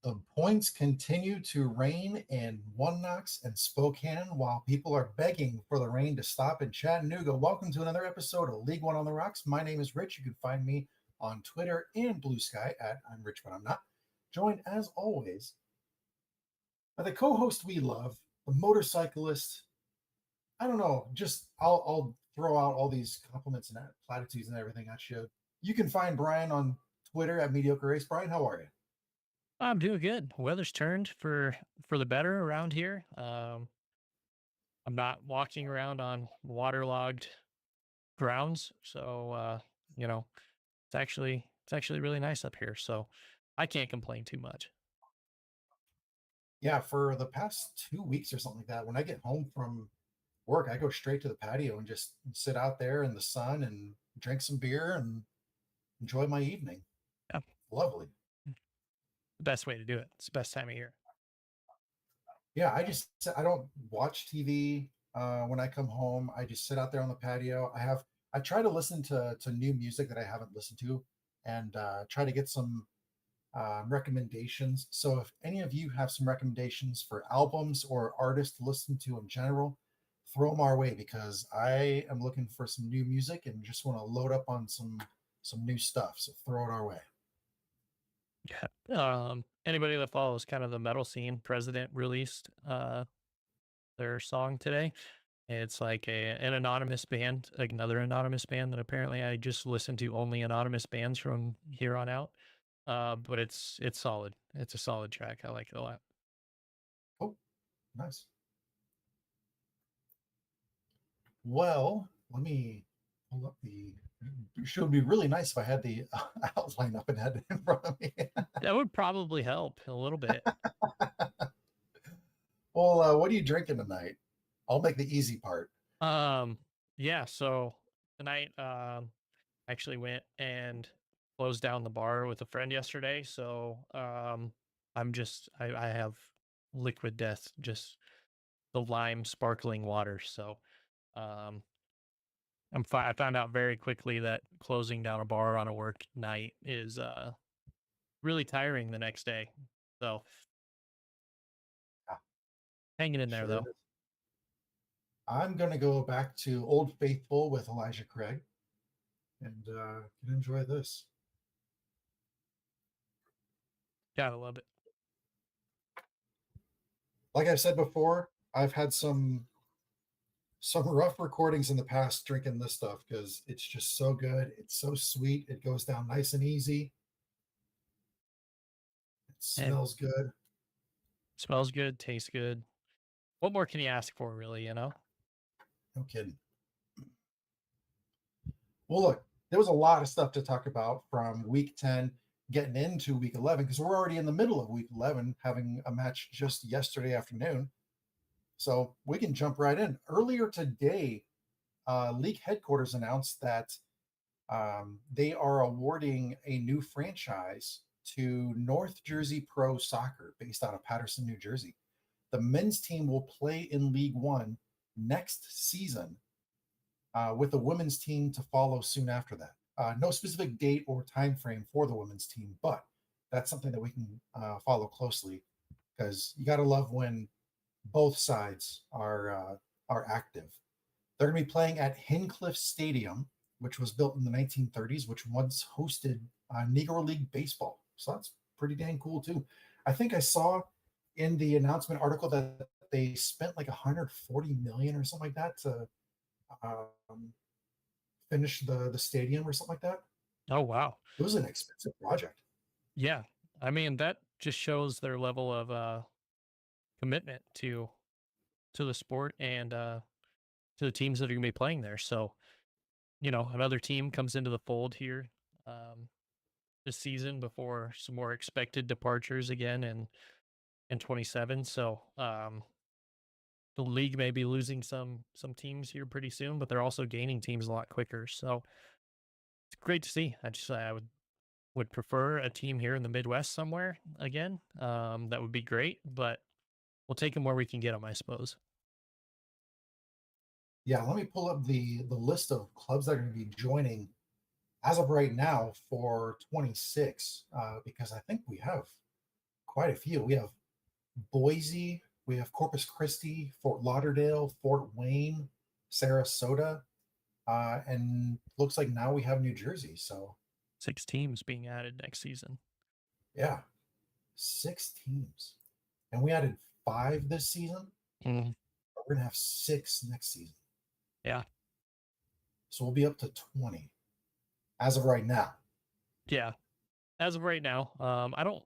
The points continue to rain in One Knox and Spokane while people are begging for the rain to stop in Chattanooga. Welcome to another episode of League One on the Rocks. My name is Rich. You can find me on Twitter and Blue Sky at I'm Rich But I'm Not. Joined as always by the co-host we love, the motorcyclist. I don't know, just I'll throw out all these compliments and platitudes and everything at you. You can find Brian on Twitter at Mediocre Race. Brian, how are you? I'm doing good. Weather's turned for the better around here. I'm not walking around on waterlogged grounds, so you know, it's actually really nice up here. So I can't complain too much. Yeah, for the past 2 weeks or something like that, when I get home from work, I go straight to the patio and just sit out there in the sun and drink some beer and enjoy my evening. Yeah, Lovely. the best way to do it. It's the best time of year. Yeah, I don't watch TV when I come home. I just sit out there on the patio. I try to listen to new music that I haven't listened to and try to get some recommendations. So if any of you have some recommendations for albums or artists to listen to in general, throw them our way because I am looking for some new music and just want to load up on some new stuff. So throw it our way. Yeah. Anybody that follows kind of the metal scene, President released their song today. It's like an anonymous band, like another anonymous band that apparently I just listen to only anonymous bands from here on out. But it's solid. It's a solid track. I like it a lot. Oh, nice. Well, let me pull up the. It should be really nice if I had the outline up and had it in front of me. That would probably help a little bit. Well, what are you drinking tonight? I'll make the easy part. Um, yeah, so tonight I actually went and closed down the bar with a friend yesterday. So I have liquid death, just the lime sparkling water. So um I found out very quickly that closing down a bar on a work night is really tiring the next day. So Yeah, hanging in there sure it though. is. I'm going to go back to Old Faithful with Elijah Craig and can enjoy this. Gotta love it. Like I've said before, I've had some rough recordings in the past drinking this stuff because it's just so good. It's so sweet. It goes down nice and easy. It And smells good. smells good, tastes good. What more can you ask for, really, you know? No kidding. Well, look, there was a lot of stuff to talk about from week 10 getting into week 11 because we're already in the middle of week 11, having a match just yesterday afternoon. So we can jump right in. Earlier today, league headquarters announced that they are awarding a new franchise to North Jersey Pro Soccer based out of Paterson, New Jersey. The men's team will play in League One next season with the women's team to follow soon after that. No specific date or time frame for the women's team, but that's something that we can follow closely because you got to love when both sides are active. They're going to be playing at Hincliffe Stadium, which was built in the 1930s, which once hosted Negro League baseball. So that's pretty dang cool too. I think I saw in the announcement article that they spent like 140 million or something like that to um, finish the stadium or something like that. Oh wow. It was an expensive project. Yeah. I mean, that just shows their level of commitment to the sport and to the teams that are gonna be playing there. So, another team comes into the fold here um this season before some more expected departures again in 27. So the league may be losing some teams here pretty soon, but they're also gaining teams a lot quicker. So it's great to see. I would prefer a team here in the Midwest somewhere again. That would be great, but we'll take them where we can get them, I suppose. Yeah, let me pull up the list of clubs that are going to be joining as of right now for 26 because I think we have quite a few. We have Boise, we have Corpus Christi, Fort Lauderdale, Fort Wayne, Sarasota, and looks like now we have New Jersey. So 6 teams being added next season. yeah, 6 teams, and we added 5 this season. Mhm. We're gonna have 6 next season, Yeah. so we'll be up to 20 as of right now. Yeah. As of right now, I don't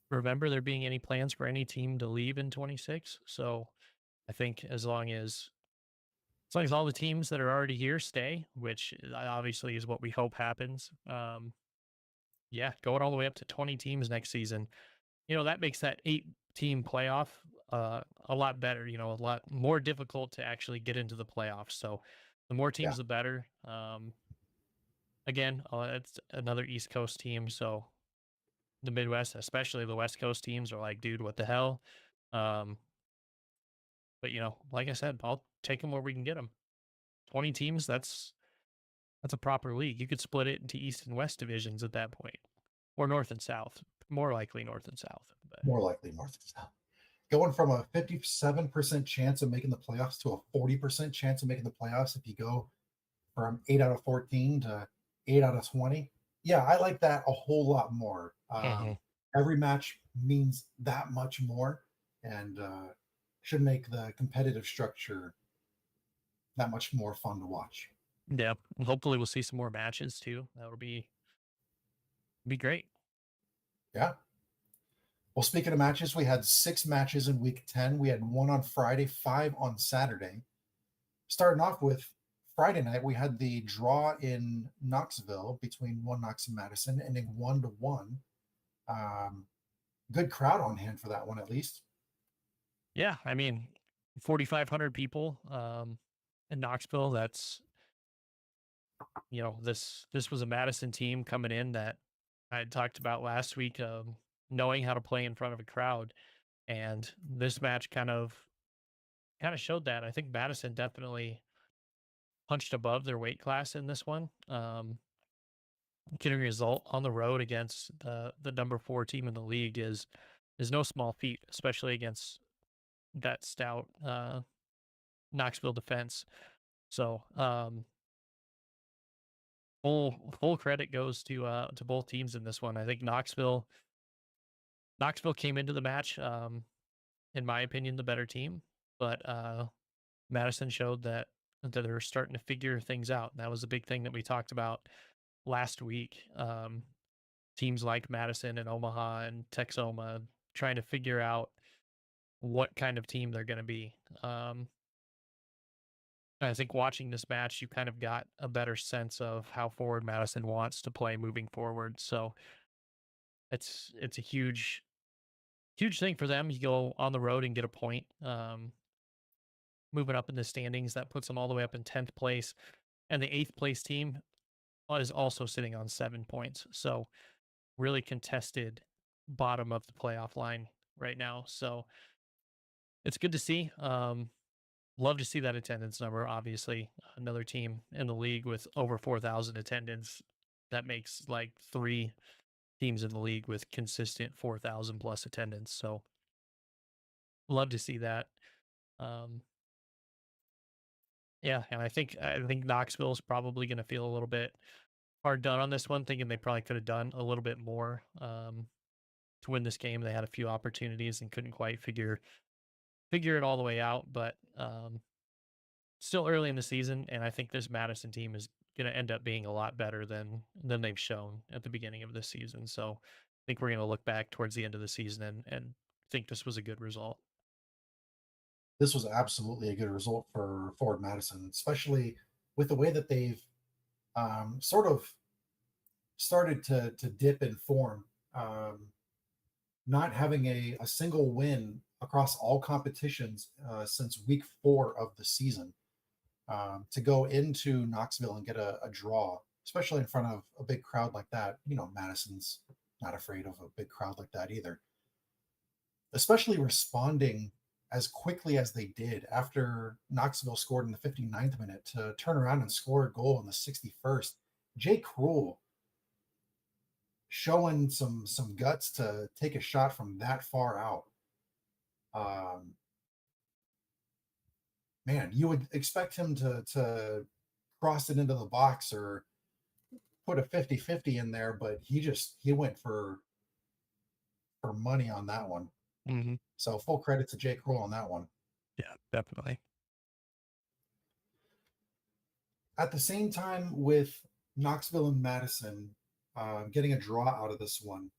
remember there being any plans for any team to leave in 26. So I think as long as all the teams that are already here stay, which obviously is what we hope happens. Yeah, going all the way up to 20 teams next season, that makes that 8-team playoff a lot better, a lot more difficult to actually get into the playoffs. So the more Yeah, teams, the better. Again, it's another East Coast team. So the Midwest, especially the West Coast teams, are like, dude, what the hell? Um, but like I said, I'll take them where we can get them. 20 teams, that's a proper league. You could split it into East and West divisions at that point, or North and South. More likely North and South. But more likely North and South. Going from a 57% chance of making the playoffs to a 40% chance of making the playoffs if you go from 8 out of 14 to 8 out of 20. Yeah, I like that a whole lot more. Mhm. Every match means that much more and should make the competitive structure that much more fun to watch. Yeah, and hopefully we'll see some more matches too. That would be great. Yeah. Well, speaking of matches, we had 6 matches in week 10. We had 1 on Friday, 5 on Saturday. Starting off with Friday night, we had the draw in Knoxville between One Knox and Madison, ending 1-1. Um, Good crowd on hand for that one, at least. Yeah, I mean, 4,500 people in Knoxville. That's this was a Madison team coming in that I had talked about last week, knowing how to play in front of a crowd, and this match kind of showed that. I think Madison definitely punched above their weight class in this one. Getting a result on the road against the number 4 team in the league is no small feat, especially against that stout Knoxville defense. So full credit goes to both teams in this one. I think Knoxville came into the match, in my opinion, the better team, but Madison showed that they're starting to figure things out. And that was the big thing that we talked about last week. Teams like Madison and Omaha and Texoma trying to figure out what kind of team they're going to be. I think watching this match, you kind of got a better sense of how forward Madison wants to play moving forward. So it's a huge thing for them. You go on the road and get a point. Moving up in the standings, that puts them all the way up in 10th place, and the 8th place team is also sitting on 7 points. So really contested bottom of the playoff line right now. So it's good to see. Love to see that attendance number. Obviously, another team in the league with over 4,000 attendance. That makes like 3 teams in the league with consistent 4,000 plus attendance. So love to see that. Um, yeah, and I think Knoxville is probably going to feel a little bit hard done on this one, thinking they probably could have done a little bit more to win this game. They had a few opportunities and couldn't quite figure it all the way out, but still early in the season, and I think this Madison team is going to end up being a lot better than they've shown at the beginning of this season. So I think we're going to look back towards the end of the season and think this was a good result. This was absolutely a good result for Forward Madison, especially with the way that they've sort of started to dip in form. Not having a single win across all competitions since week 4 of the season. To go into Knoxville and get a draw, especially in front of a big crowd like that. Madison's not afraid of a big crowd like that either. Especially responding as quickly as they did after Knoxville scored in the 59th minute to turn around and score a goal in the 61st. Jay Cruel showing some guts to take a shot from that far out. Um, Man, you would expect him to cross it into the box or put a 50-50 in there, but he went for money on that one. Hmm. So full credit to Jay Kroll on that one. Yeah, definitely. At the same time, with Knoxville and Madison getting a draw out of this one,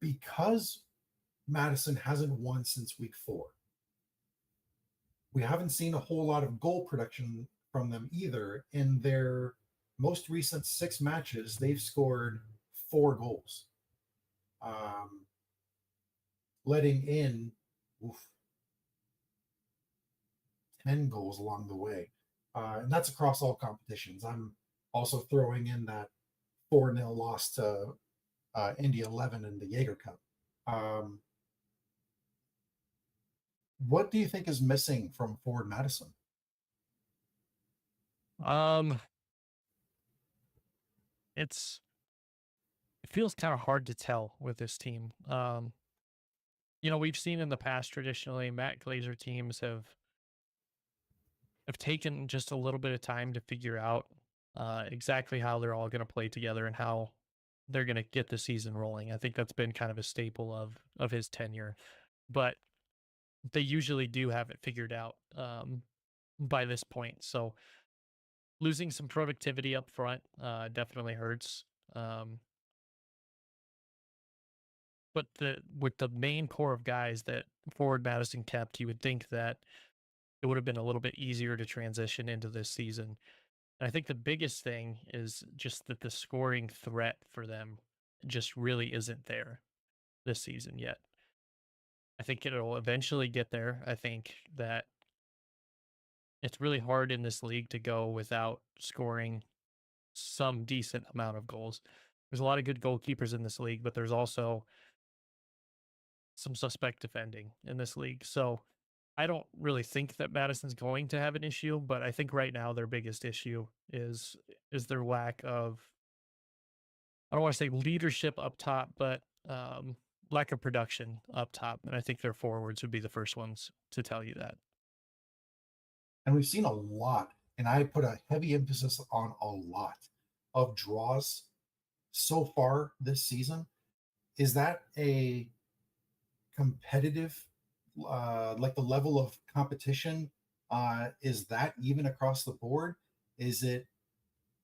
because Madison hasn't won since week 4. We haven't seen a whole lot of goal production from them either. In their most recent 6 matches, they've scored 4 goals, um, letting in oof, 10 goals along the way. And that's across all competitions. I'm also throwing in that 4-0 loss to Indy 11 in the Jaeger Cup. Um, what do you think is missing from Forward Madison? Um, it's it feels kind of hard to tell with this team. We've seen in the past traditionally Matt Glazer teams have taken just a little bit of time to figure out exactly how they're all going to play together and how they're going to get the season rolling. I think that's been kind of a staple of his tenure, but they usually do have it figured out by this point. So losing some productivity up front definitely hurts. Um, but with the main core of guys that Forward Madison kept, you would think that it would have been a little bit easier to transition into this season. And I think the biggest thing is just that the scoring threat for them just really isn't there this season yet. I think it'll eventually get there. I think that it's really hard in this league to go without scoring some decent amount of goals. There's a lot of good goalkeepers in this league, but there's also some suspect defending in this league. So I don't really think that Madison's going to have an issue, but I think right now their biggest issue is their lack of, I don't want to say leadership up top, but lack of production up top. And I think their forwards would be the first ones to tell you that. And we've seen a lot, and I put a heavy emphasis on a lot of draws so far this season. Is that a competitive, like the level of competition? Is that even across the board? Is it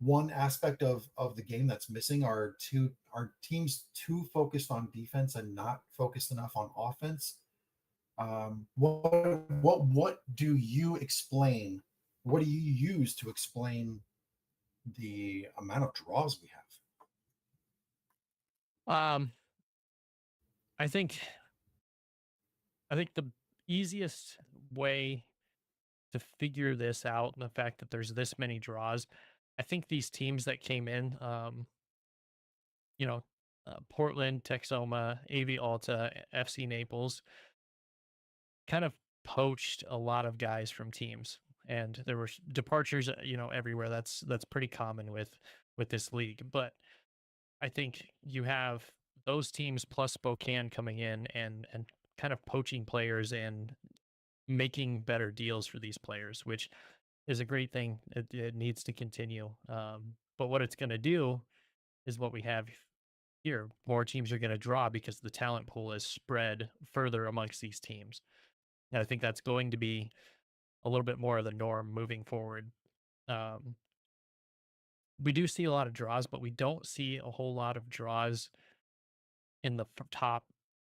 one aspect of the game that's missing? Are teams too focused on defense and not focused enough on offense? What do you explain? What do you use to explain the amount of draws we have? Um, I think I think the easiest way to figure this out and the fact that there's this many draws, I think these teams that came in, you know, Portland, Texoma, AV Alta, FC Naples, kind of poached a lot of guys from teams, and there were departures, everywhere. That's pretty common with this league. But I think you have those teams plus Spokane coming in and kind of poaching players and making better deals for these players, which is a great thing. It needs to continue. But what it's going to do is what we have here. More teams are going to draw because the talent pool is spread further amongst these teams. And I think that's going to be a little bit more of the norm moving forward. Um, we do see a lot of draws, but we don't see a whole lot of draws in the top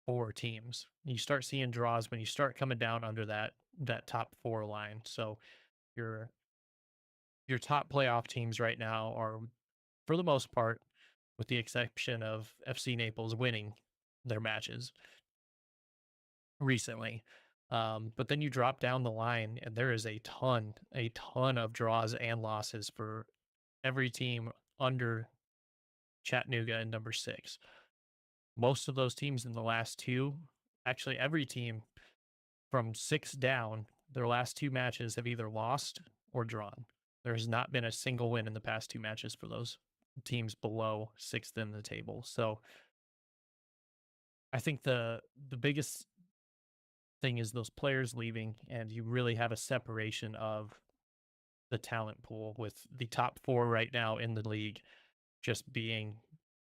4 teams. You start seeing draws when you start coming down under that top 4 line. So your your top playoff teams right now are, for the most part, with the exception of FC Naples winning their matches recently. But then you drop down the line, and there is a ton of draws and losses for every team under Chattanooga and number 6. Most of those teams in the last 2, actually every team from 6 down, their last 2 matches have either lost or drawn. There has not been a single win in the past 2 matches for those. teams below sixth in the table. So I think the biggest thing is those players leaving, and you really have a separation of the talent pool with the top four right now in the league just being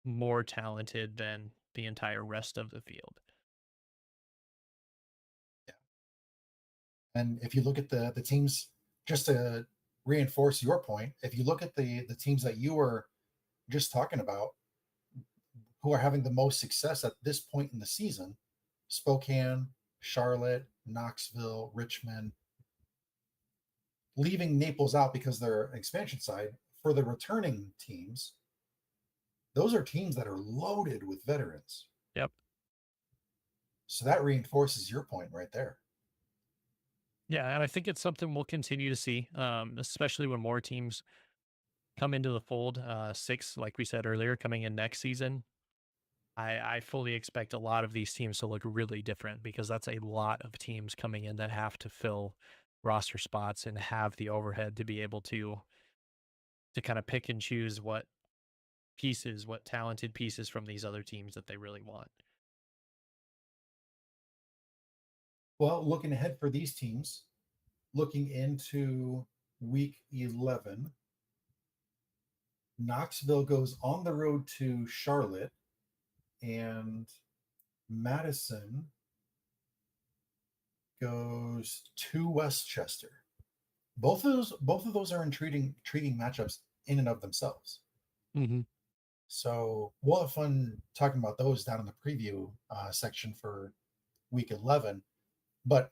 more talented than the entire rest of the field. Yeah. And if you look at the teams, just to reinforce your point, if you look at the teams that you were just talking about, who are having the most success at this point in the season, Spokane, Charlotte, Knoxville, Richmond, leaving Naples out because they're expansion side, for the returning teams, those are teams that are loaded with veterans. Yep. So that reinforces your point right there. Yeah, and I think it's something we'll continue to see, especially when more teams come into the fold. Six, like we said earlier, coming in next season. I fully expect a lot of these teams to look really different because that's a lot of teams coming in that have to fill roster spots and have the overhead to be able to kind of pick and choose what pieces, what talented pieces from these other teams that they really want. Well, looking ahead for these teams, looking into week 11, Knoxville goes on the road to Charlotte, and Madison goes to Westchester. Both of those are intriguing matchups in and of themselves. Hmm. So we'll have fun talking about those down in the preview section for week 11. But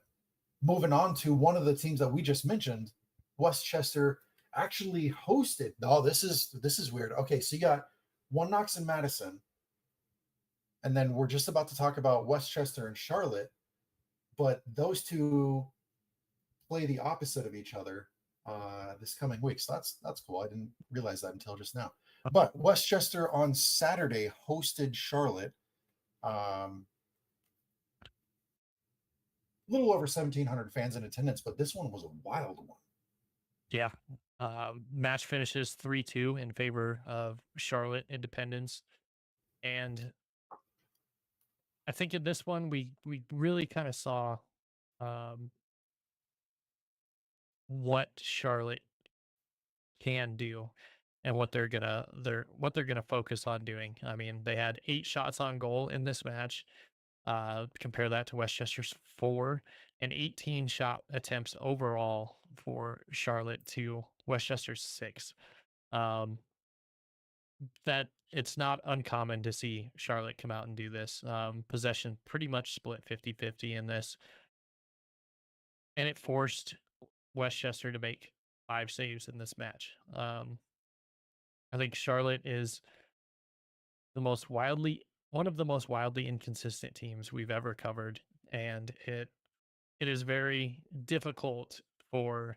moving on to one of the teams that we just mentioned, Westchester actually hosted. Oh, this is weird. Okay, so you got One Knox and Madison, and then we're just about to talk about Westchester and Charlotte, but those two play the opposite of each other this coming week. So that's cool. I didn't realize that until just now. But Westchester on Saturday hosted Charlotte. A little over 1,700 fans in attendance, but this one was a wild one. Yeah. Match finishes 3-2 in favor of Charlotte Independence. And I think in this one we really kind of saw um, what Charlotte can do and what they're gonna focus on doing. I mean, they had 8 shots on goal in this match. Compare that to Westchester's 4 and 18 shot attempts overall for Charlotte to Westchester's 6. Um, that it's not uncommon to see Charlotte come out and do this. Possession pretty much split 50-50 in this, and it forced Westchester to make 5 saves in this match. I think Charlotte is the most wildly one of the most wildly inconsistent teams we've ever covered, and it is very difficult for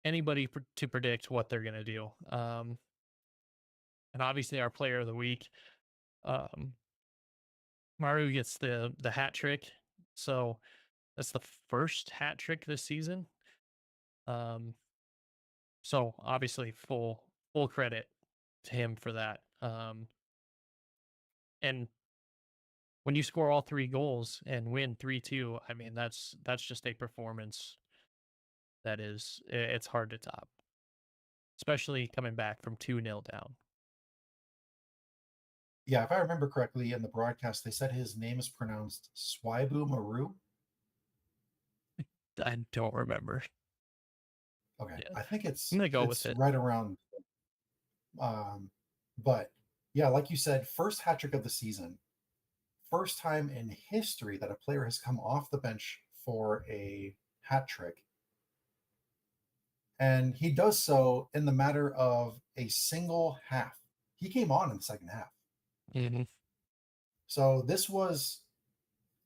anybody to predict what they're going to do. And obviously, our player of the week, um, Maru gets the hat trick, so that's the first hat trick this season. Um, so obviously, full credit to him for that. And when you score all 3 goals and win 3-2, I mean that's just a performance that it's hard to top, especially coming back from 2-0 down. Yeah, if I remember correctly in the broadcast, they said his name is pronounced Swibu Maru. I don't remember. Okay, Yeah, I think I'm it's gonna go with it's it. right around. Um, but yeah, like you said, first hat trick of the season, first time in history that a player has come off the bench for a hat trick, and he does so in the matter of a single half. He came on in the second half, Hmm. so this was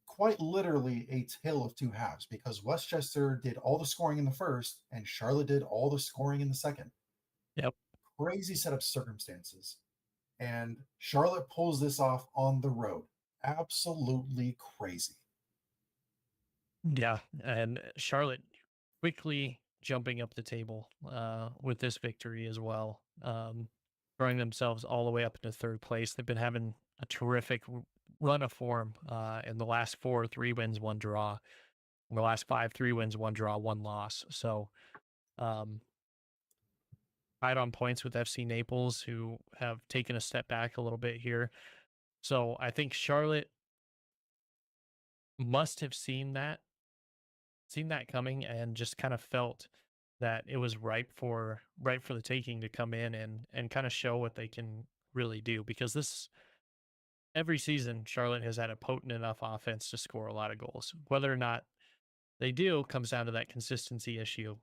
quite literally a tale of two halves because Westchester did all the scoring in the first and Charlotte did all the scoring in the second. Yep. Crazy set of circumstances. And Charlotte pulls this off on the road. Absolutely crazy. Yeah, and Charlotte quickly jumping up the table with this victory as well. throwing themselves all the way up into third place. They've been having a terrific run of form in the last four, 3 wins, one draw. In the last five, 3 wins, one draw, one loss. So um, tied on points with FC Naples, who have taken a step back a little bit here. So I think Charlotte must have seen that coming, and just kind of felt that it was ripe for the taking to come in and kind of show what they can really do, because this every season Charlotte has had a potent enough offense to score a lot of goals. Whether or not they do comes down to that consistency issue.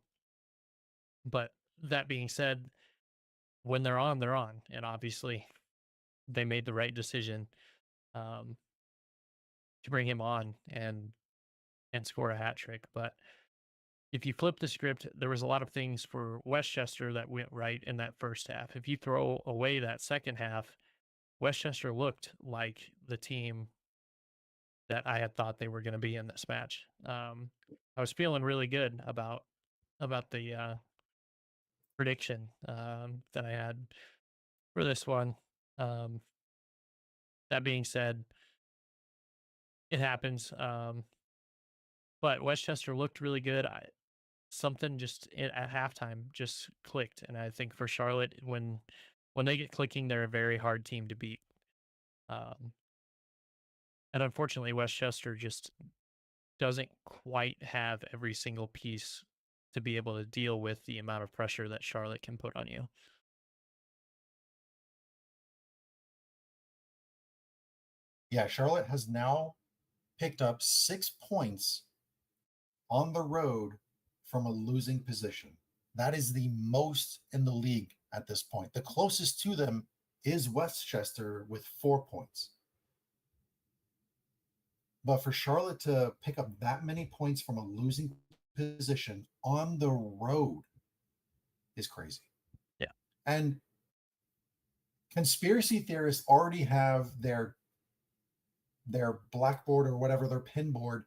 But that being said, when they're on, they're on, and obviously they made the right decision um, to bring him on and score a hat trick. But if you flip the script, there was a lot of things for Westchester that went right in that first half. If you throw away that second half, Westchester looked like the team that I had thought they were going to be in this match. I was feeling really good about the prediction that I had for this one. Um, that being said, it happens. But Westchester looked really good. Something just at halftime just clicked, and I think for Charlotte, when they get clicking, they're a very hard team to beat. Um, and unfortunately, Westchester just doesn't quite have every single piece to be able to deal with the amount of pressure that Charlotte can put on you. Yeah, Charlotte has now picked up 6 points on the road from a losing position. That is the most in the league at this point. The closest to them is Westchester with 4 points. But for Charlotte to pick up that many points from a losing position on the road is crazy. Yeah. And conspiracy theorists already have their blackboard or whatever, their pinboard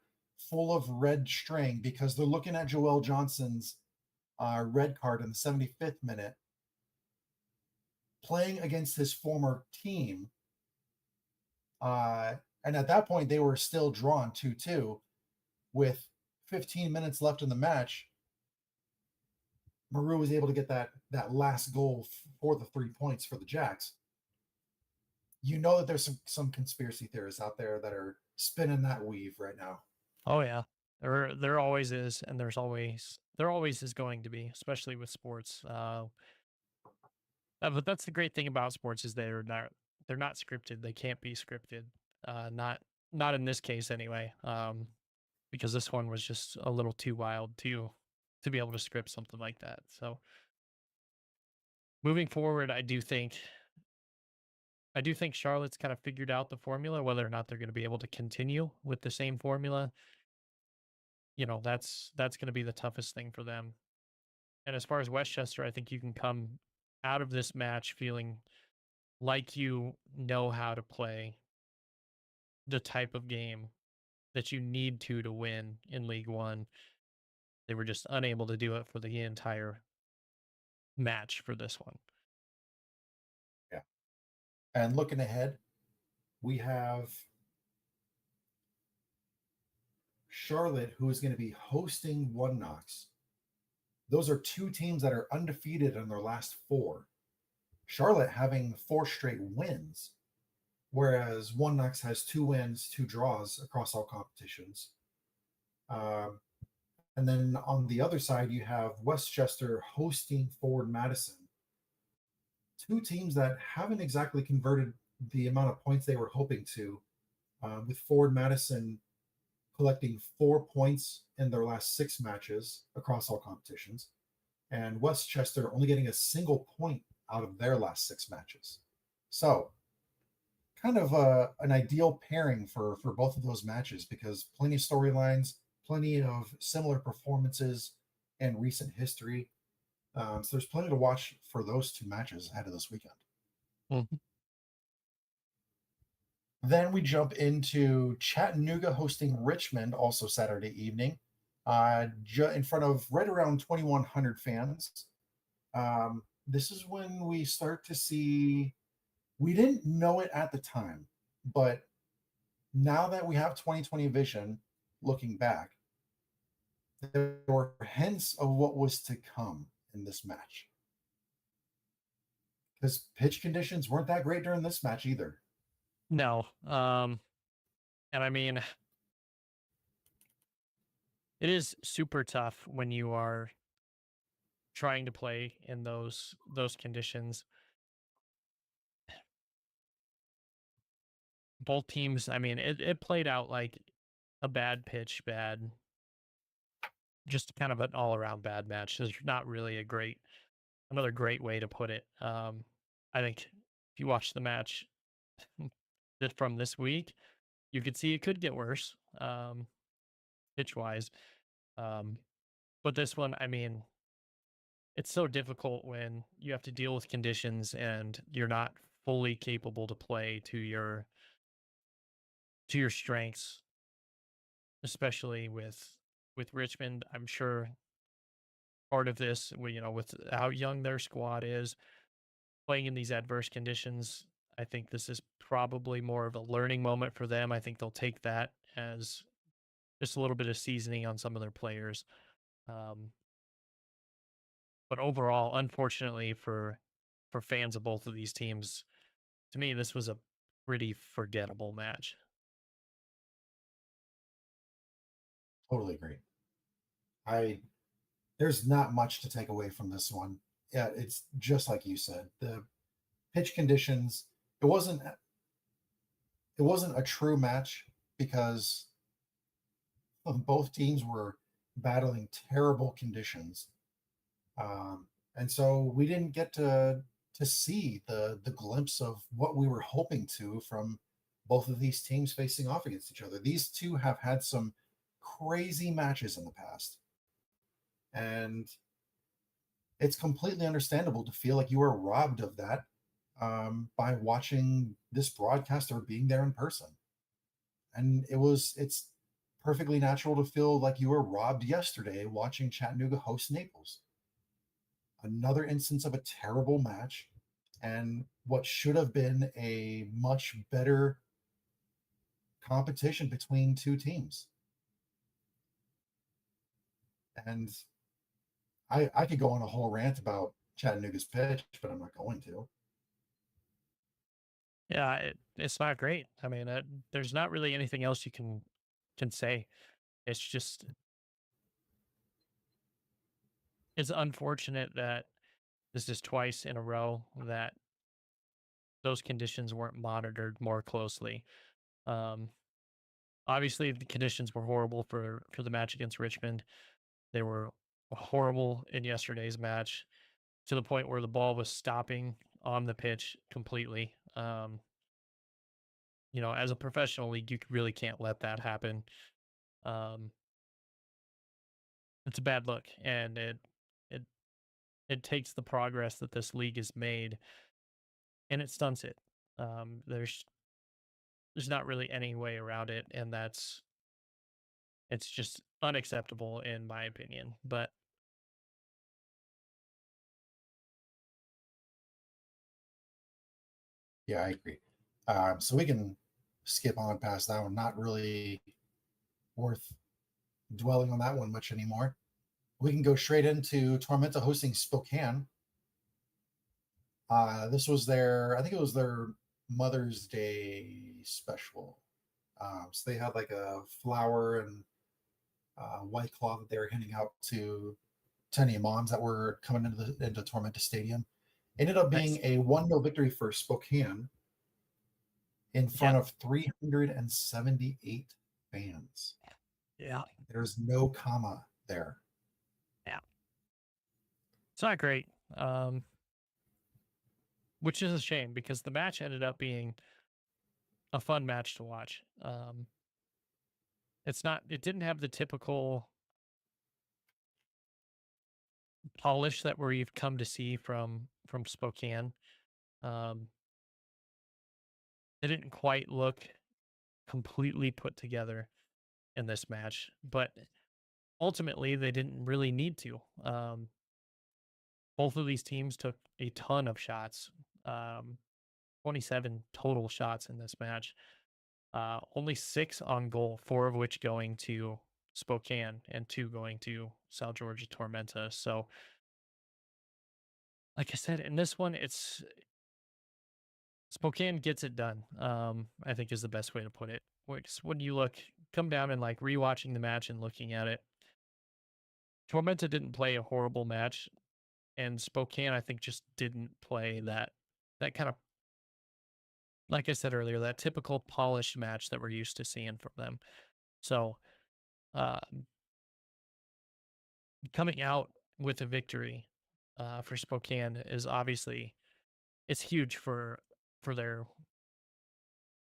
full of red string because they're looking at Joel Johnson's red card in the 75th minute playing against his former team. And at that point, they were still drawn 2-2 with 15 minutes left in the match. Maru was able to get that last goal for the 3 points for the Jacks. You know that there's some conspiracy theorists out there that are spinning that weave right now. Oh yeah. There always is, and there always is going to be, especially with sports. But that's the great thing about sports is they're not scripted. They can't be scripted. Not in this case anyway. Because this one was just a little too wild to be able to script something like that. So moving forward, I do think Charlotte's kind of figured out the formula. Whether or not they're going to be able to continue with the same formula, that's going to be the toughest thing for them. And as far as Westchester, I think you can come out of this match feeling like you know how to play the type of game that you need to win in League One. They were just unable to do it for the entire match for this one. Yeah. And looking ahead, we have Charlotte, who is going to be hosting One Knox. Those are two teams that are undefeated in their last four. Charlotte having 4 straight wins, whereas One Knox has 2 wins, 2 draws across all competitions. And then on the other side, you have Westchester hosting Forward Madison. Two teams that haven't exactly converted the amount of points they were hoping to, with Forward Madison collecting 4 points in their last 6 matches across all competitions, and Westchester only getting a single point out of their last 6 matches. So, kind of an ideal pairing for both of those matches because plenty of storylines, plenty of similar performances and recent history. So there's plenty to watch for those 2 matches ahead of this weekend. Mhm. Then we jump into Chattanooga hosting Richmond also Saturday evening, in front of right around 2,100 fans. this is when we start to see, we didn't know it at the time, but now that we have 2020 vision looking back, there were hints of what was to come in this match. Because pitch conditions weren't that great during this match either. No. And I mean, it is super tough when you are trying to play in those conditions. Both teams, I mean, it played out like a bad pitch, bad, just kind of an all around bad match. There's not really another great way to put it. I think if you watch the match from this week, you could see it could get worse, pitch wise. Um, but this one, I mean, it's so difficult when you have to deal with conditions and you're not fully capable to play to your strengths, especially with Richmond. I'm sure part of this, with how young their squad is, playing in these adverse conditions. I think this is probably more of a learning moment for them. I think they'll take that as just a little bit of seasoning on some of their players. Um, but overall, unfortunately for fans of both of these teams, to me, this was a pretty forgettable match. Totally agree. I There's not much to take away from this one. Yeah, it's just like you said. The pitch conditions, it wasn't it wasn't a true match because both teams were battling terrible conditions. And so we didn't get to see the glimpse of what we were hoping to from both of these teams facing off against each other. These two have had some crazy matches in the past, and it's completely understandable to feel like you were robbed of that by watching this broadcast or being there in person. And it's perfectly natural to feel like you were robbed yesterday watching Chattanooga host Naples. Another instance of a terrible match and what should have been a much better competition between two teams. And I could go on a whole rant about Chattanooga's pitch, but I'm not going to. Yeah, it's not great. I mean, there's not really anything else you can say. It's just it's unfortunate that this is twice in a row that those conditions weren't monitored more closely. Um, Obviously, the conditions were horrible for the match against Richmond. They were horrible in yesterday's match to the point where the ball was stopping on the pitch completely. As a professional league, you really can't let that happen. Um, it's a bad look, and it it takes the progress that this league has made and it stunts it. There's not really any way around it, and it's just unacceptable in my opinion. But Yeah, I agree. So we can skip on past that one. Not really worth dwelling on that one much anymore. We can go straight into Tormenta hosting Spokane. This was I think it was their Mother's Day special. So they had like a flower and white cloth that they were handing out to any moms that were coming into Tormenta Stadium. Ended up being nice. a 1-0 victory for Spokane in Yeah. front of 378 fans. Yeah. There's no comma there. Yeah. It's not great. Which is a shame because the match ended up being a fun match to watch. It didn't have the typical polish that we've come to see from Spokane. Um, they didn't quite look completely put together in this match, but ultimately they didn't really need to. both of these teams took a ton of shots, um, 27 total shots in this match. Only 6 on goal, 4 of which going to Spokane and 2 going to South Georgia Tormenta. So, like I said, in this one, it's Spokane gets it done. I think is the best way to put it. When you come down and like rewatching the match and looking at it, Tormenta didn't play a horrible match, and Spokane, I think, just didn't play that kind of, like I said earlier, that typical polished match that we're used to seeing from them. So, uh, coming out with a victory for Spokane is obviously it's huge for their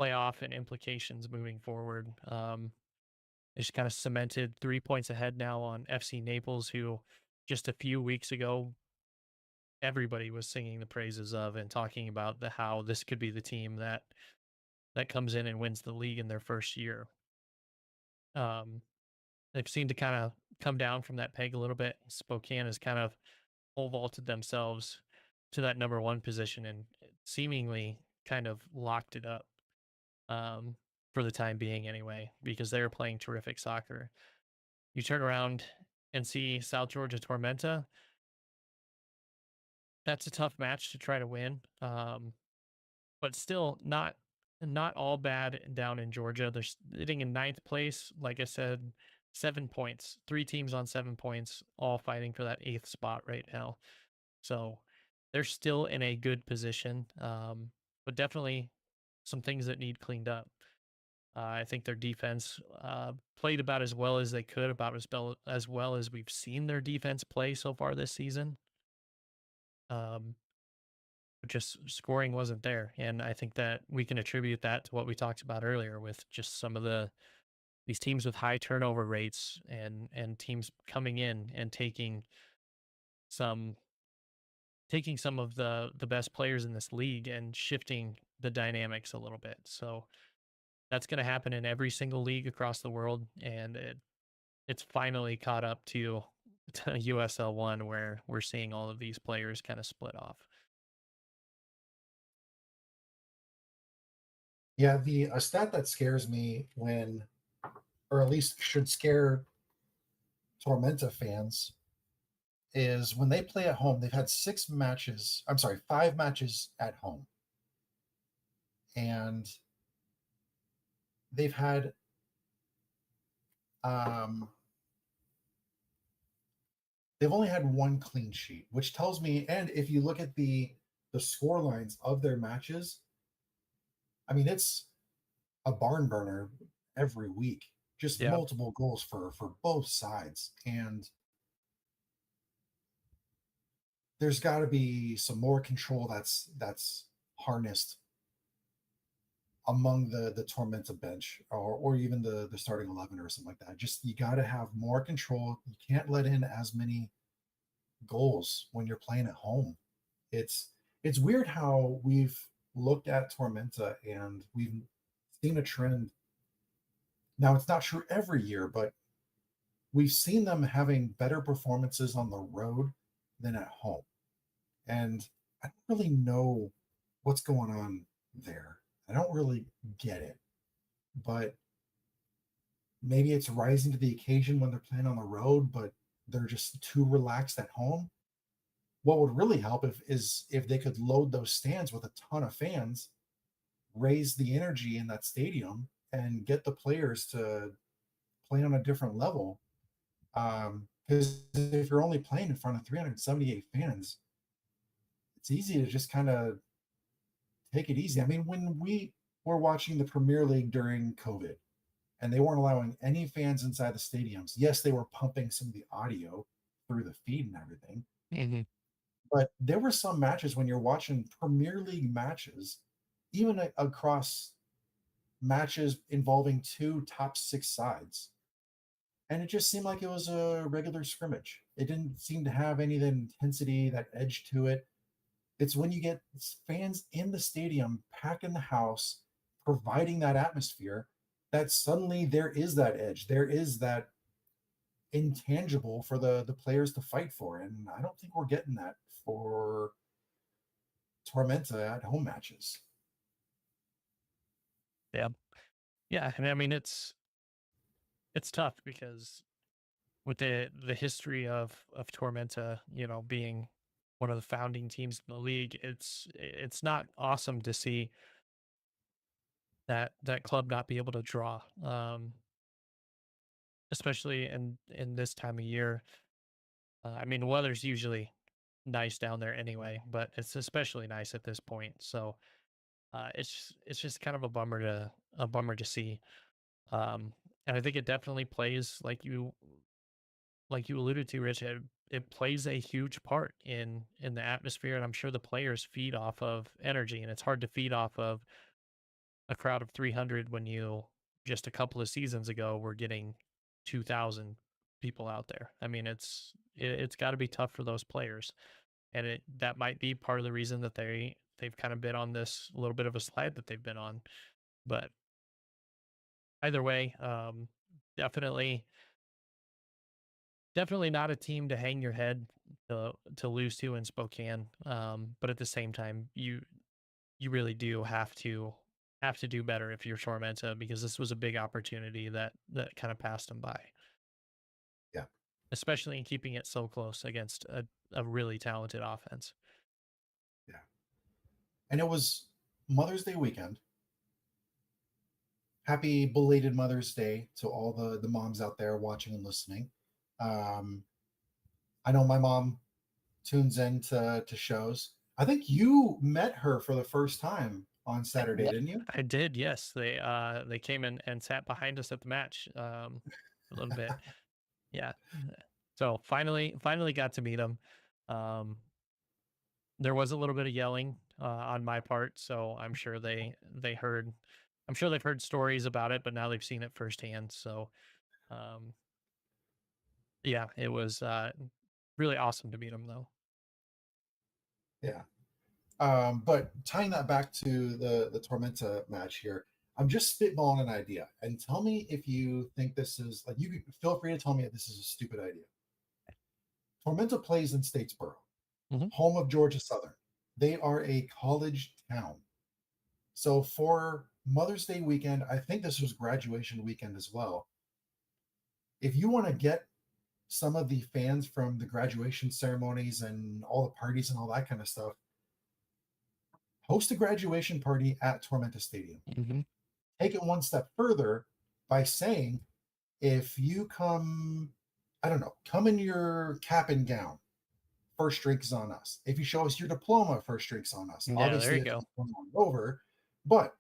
playoff and implications moving forward. It's kind of cemented 3 points ahead now on FC Naples, who just a few weeks ago everybody was singing the praises of and talking about the how this could be the team that comes in and wins the league in their first year. Um, they've seemed to kind of come down from that peg a little bit. Spokane has kind of pole vaulted themselves to that number one position and seemingly kind of locked it up um, for the time being, anyway, because they're playing terrific soccer. You turn around and see South Georgia Tormenta. That's a tough match to try to win, but still not all bad down in Georgia. They're sitting in ninth place. Like I said, 7 points, 3 teams on 7 points, all fighting for that eighth spot right now. So they're still in a good position, but definitely some things that need cleaned up. I think their defense played about as well as they could, about as well as we've seen their defense play so far this season. Um, but just scoring wasn't there, and I think that we can attribute that to what we talked about earlier with just some of these teams with high turnover rates and teams coming in and some taking some of the best players in this league and shifting the dynamics a little bit. So that's going to happen in every single league across the world, and it's finally caught up to USL One, where we're seeing all of these players kind of split off. Yeah, the a stat that scares me when, or at least should scare Tormenta fans, is when they play at home. They've had 6 matches. I'm sorry, 5 matches at home, and they've had um, they've only had 1 clean sheet, which tells me. And if you look at the score lines of their matches, I mean, it's a barn burner every week. Just Yeah. multiple goals for both sides, and there's got to be some more control that's harnessed among the Tormenta bench, or even the starting 11 or something like that. Just you got to have more control. You can't let in as many goals when you're playing at home. It's it's weird how we've looked at Tormenta and we've seen a trend. Now it's not true every year, but we've seen them having better performances on the road than at home. And I don't really know what's going on there. I don't really get it. But maybe it's rising to the occasion when they're playing on the road, but they're just too relaxed at home. What would really help if they could load those stands with a ton of fans, raise the energy in that stadium, and get the players to play on a different level. Because if you're only playing in front of 378 fans, it's easy to just kind of take it easy. I mean, when we were watching the Premier League during COVID and they weren't allowing any fans inside the stadiums, yes, they were pumping some of the audio through the feed and everything. Mm-hmm. But there were some matches when you're watching Premier League matches, even across matches involving 2 top 6 sides. And it just seemed like it was a regular scrimmage. It didn't seem to have any of the intensity, that edge to it. It's when you get fans in the stadium, packing the house, providing that atmosphere, that suddenly there is that edge. There is that intangible for the players to fight for, and I don't think we're getting that for Tormenta at home matches. Yeah. Yeah, and I mean it's tough because with the history of Tormenta, being one of the founding teams in the league, it's not awesome to see that club not be able to draw. Especially in this time of year. I mean, the weather's usually nice down there anyway, but it's especially nice at this point. So it's just kind of a bummer to see. And I think it definitely plays like you alluded to, Rich. It plays a huge part in the atmosphere, and I'm sure the players feed off of energy, and it's hard to feed off of a crowd of 300 when you just a couple of seasons ago were getting 2,000 people out there. I mean, it's got to be tough for those players, and that might be part of the reason that they've kind of been on this little bit of a slide that they've been on. But either way, definitely definitely not a team to hang your head to lose to in Spokane. But at the same time, you really do have to do better if you're Tormenta, because this was a big opportunity that kind of passed them by, Yeah, especially in keeping it so close against a really talented offense. yeah. And it was Mother's Day weekend. Happy belated Mother's Day to all the moms out there watching and listening. Um, I know my mom tunes in to shows. I think you met her for the first time on Saturday, Yeah, didn't you? I did. Yes, they came in and sat behind us at the match a little bit. Yeah. So finally got to meet them. Um, there was a little bit of yelling on my part, so they heard. I'm sure they've heard stories about it, but now they've seen it firsthand. So um, yeah, it was really awesome to meet them, though. Yeah. But tying that back to the Tormenta match here, I'm just spitballing an idea, and tell me if you think this is like you can feel free to tell me if this is a stupid idea. Tormenta plays in Statesboro, Hmm. home of Georgia Southern. They are a college town. So for Mother's Day weekend, I think this was graduation weekend as well. If you want to get some of the fans from the graduation ceremonies and all the parties and all that kind of stuff, host a graduation party at Tormenta Stadium. Hmm. Take it one step further by saying, if you come, I don't know, come in your cap and gown, first drinks on us. If you show us your diploma, first drinks on us. Yeah, there Obviously, you it go. comes one on over, but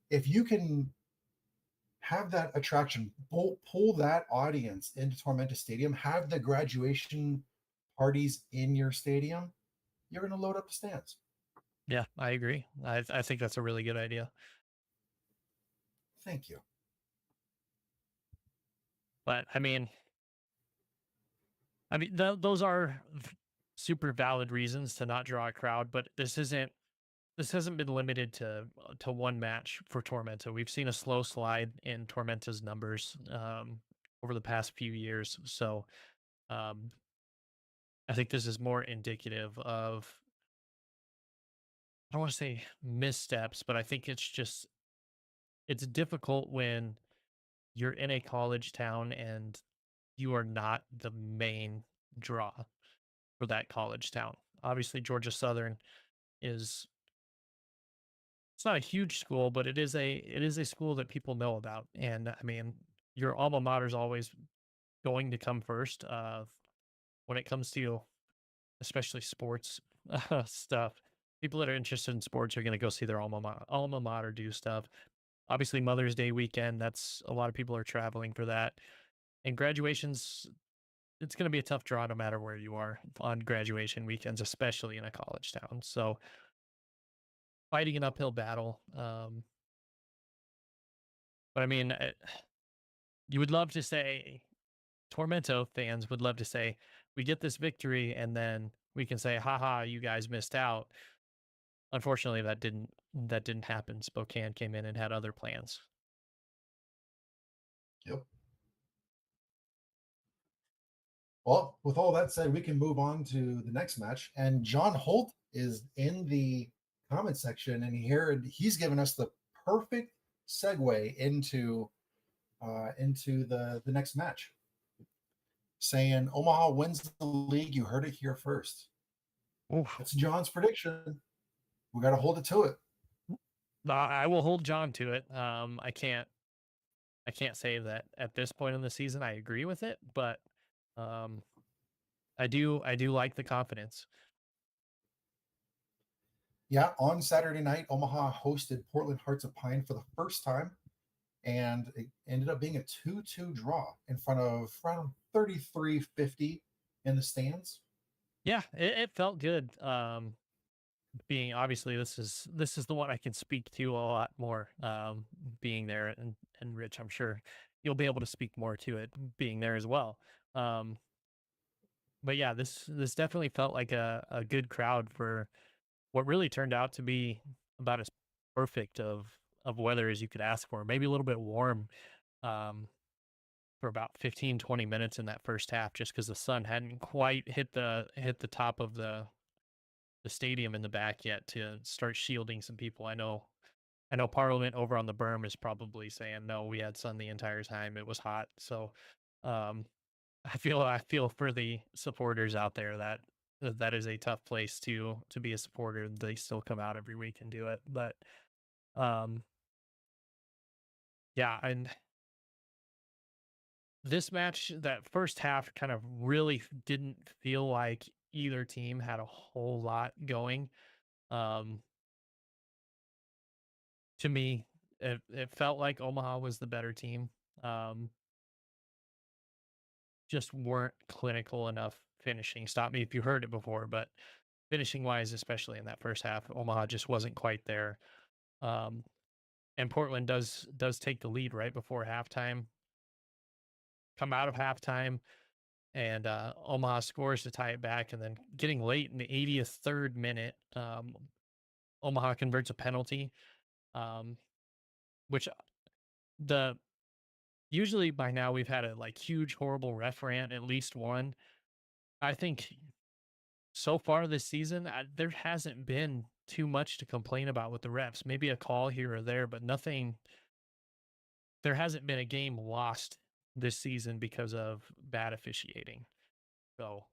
if you can have that attraction, pull that audience into Tormenta Stadium, have the graduation parties in your stadium, you're going to load up the stands. Yeah, I agree. I think that's a really good idea. Thank you. But I mean, those are super valid reasons to not draw a crowd. But this hasn't been limited to one match for Tormenta. We've seen a slow slide in Tormenta's numbers over the past few years. So um, I think this is more indicative of, I don't want to say missteps, but I think it's difficult when you're in a college town and you are not the main draw for that college town. Obviously, Georgia Southern is it's not a huge school, but it is a school that people know about. And I mean, your alma mater is always going to come first when it comes to especially sports stuff. People that are interested in sports are going to go see their alma mater do stuff. Obviously, Mother's Day weekend, that's a lot of people are traveling for that. And graduations, it's going to be a tough draw no matter where you are on graduation weekends, especially in a college town. So fighting an uphill battle. But I mean, you would love to say, Tormento fans would love to say, we get this victory and then we can say, haha, you guys missed out. Unfortunately, that didn't happen. Spokane came in and had other plans. Yep. Well, with all that said, we can move on to the next match. And John Holt is in the comment section, and here he's given us the perfect segue into the next match, saying Omaha wins the league. You heard it here first. Oof. That's John's prediction. We got to hold it to it. I will hold John to it. I can't say that at this point in the season I agree with it, but um, I do like the confidence. Yeah, on Saturday night, Omaha hosted Portland Hearts of Pine for the first time, and it ended up being a 2-2 draw in front of around 3350 in the stands. Yeah, it felt good. Being obviously this is the one I can speak to a lot more. Being there and Rich, I'm sure you'll be able to speak more to it being there as well. Um, but yeah, this definitely felt like a good crowd for what really turned out to be about as perfect of weather as you could ask for. Maybe a little bit warm um, for about 15-20 minutes in that first half, just because the sun hadn't quite hit the top of the stadium in the back yet to start shielding some people. I know Parliament over on the berm is probably saying no, we had sun the entire time. It was hot. So um I feel for the supporters out there that that is a tough place to be a supporter. They still come out every week and do it. But um yeah, and this match, that first half kind of really didn't feel like either team had a whole lot going. Um to me, it felt like Omaha was the better team. Um just weren't clinical enough finishing. Stop me if you heard it before, but finishing wise, especially in that first half, Omaha just wasn't quite there. Um, and Portland does take the lead right before halftime. Come out of halftime, and Omaha scores to tie it back, and then getting late in the 83rd minute, Omaha converts a penalty, um, which the usually by now we've had a like huge horrible ref rant, at least one. I think so far this season, there hasn't been too much to complain about with the refs. Maybe a call here or there, but nothing. There hasn't been a game lost this season because of bad officiating. So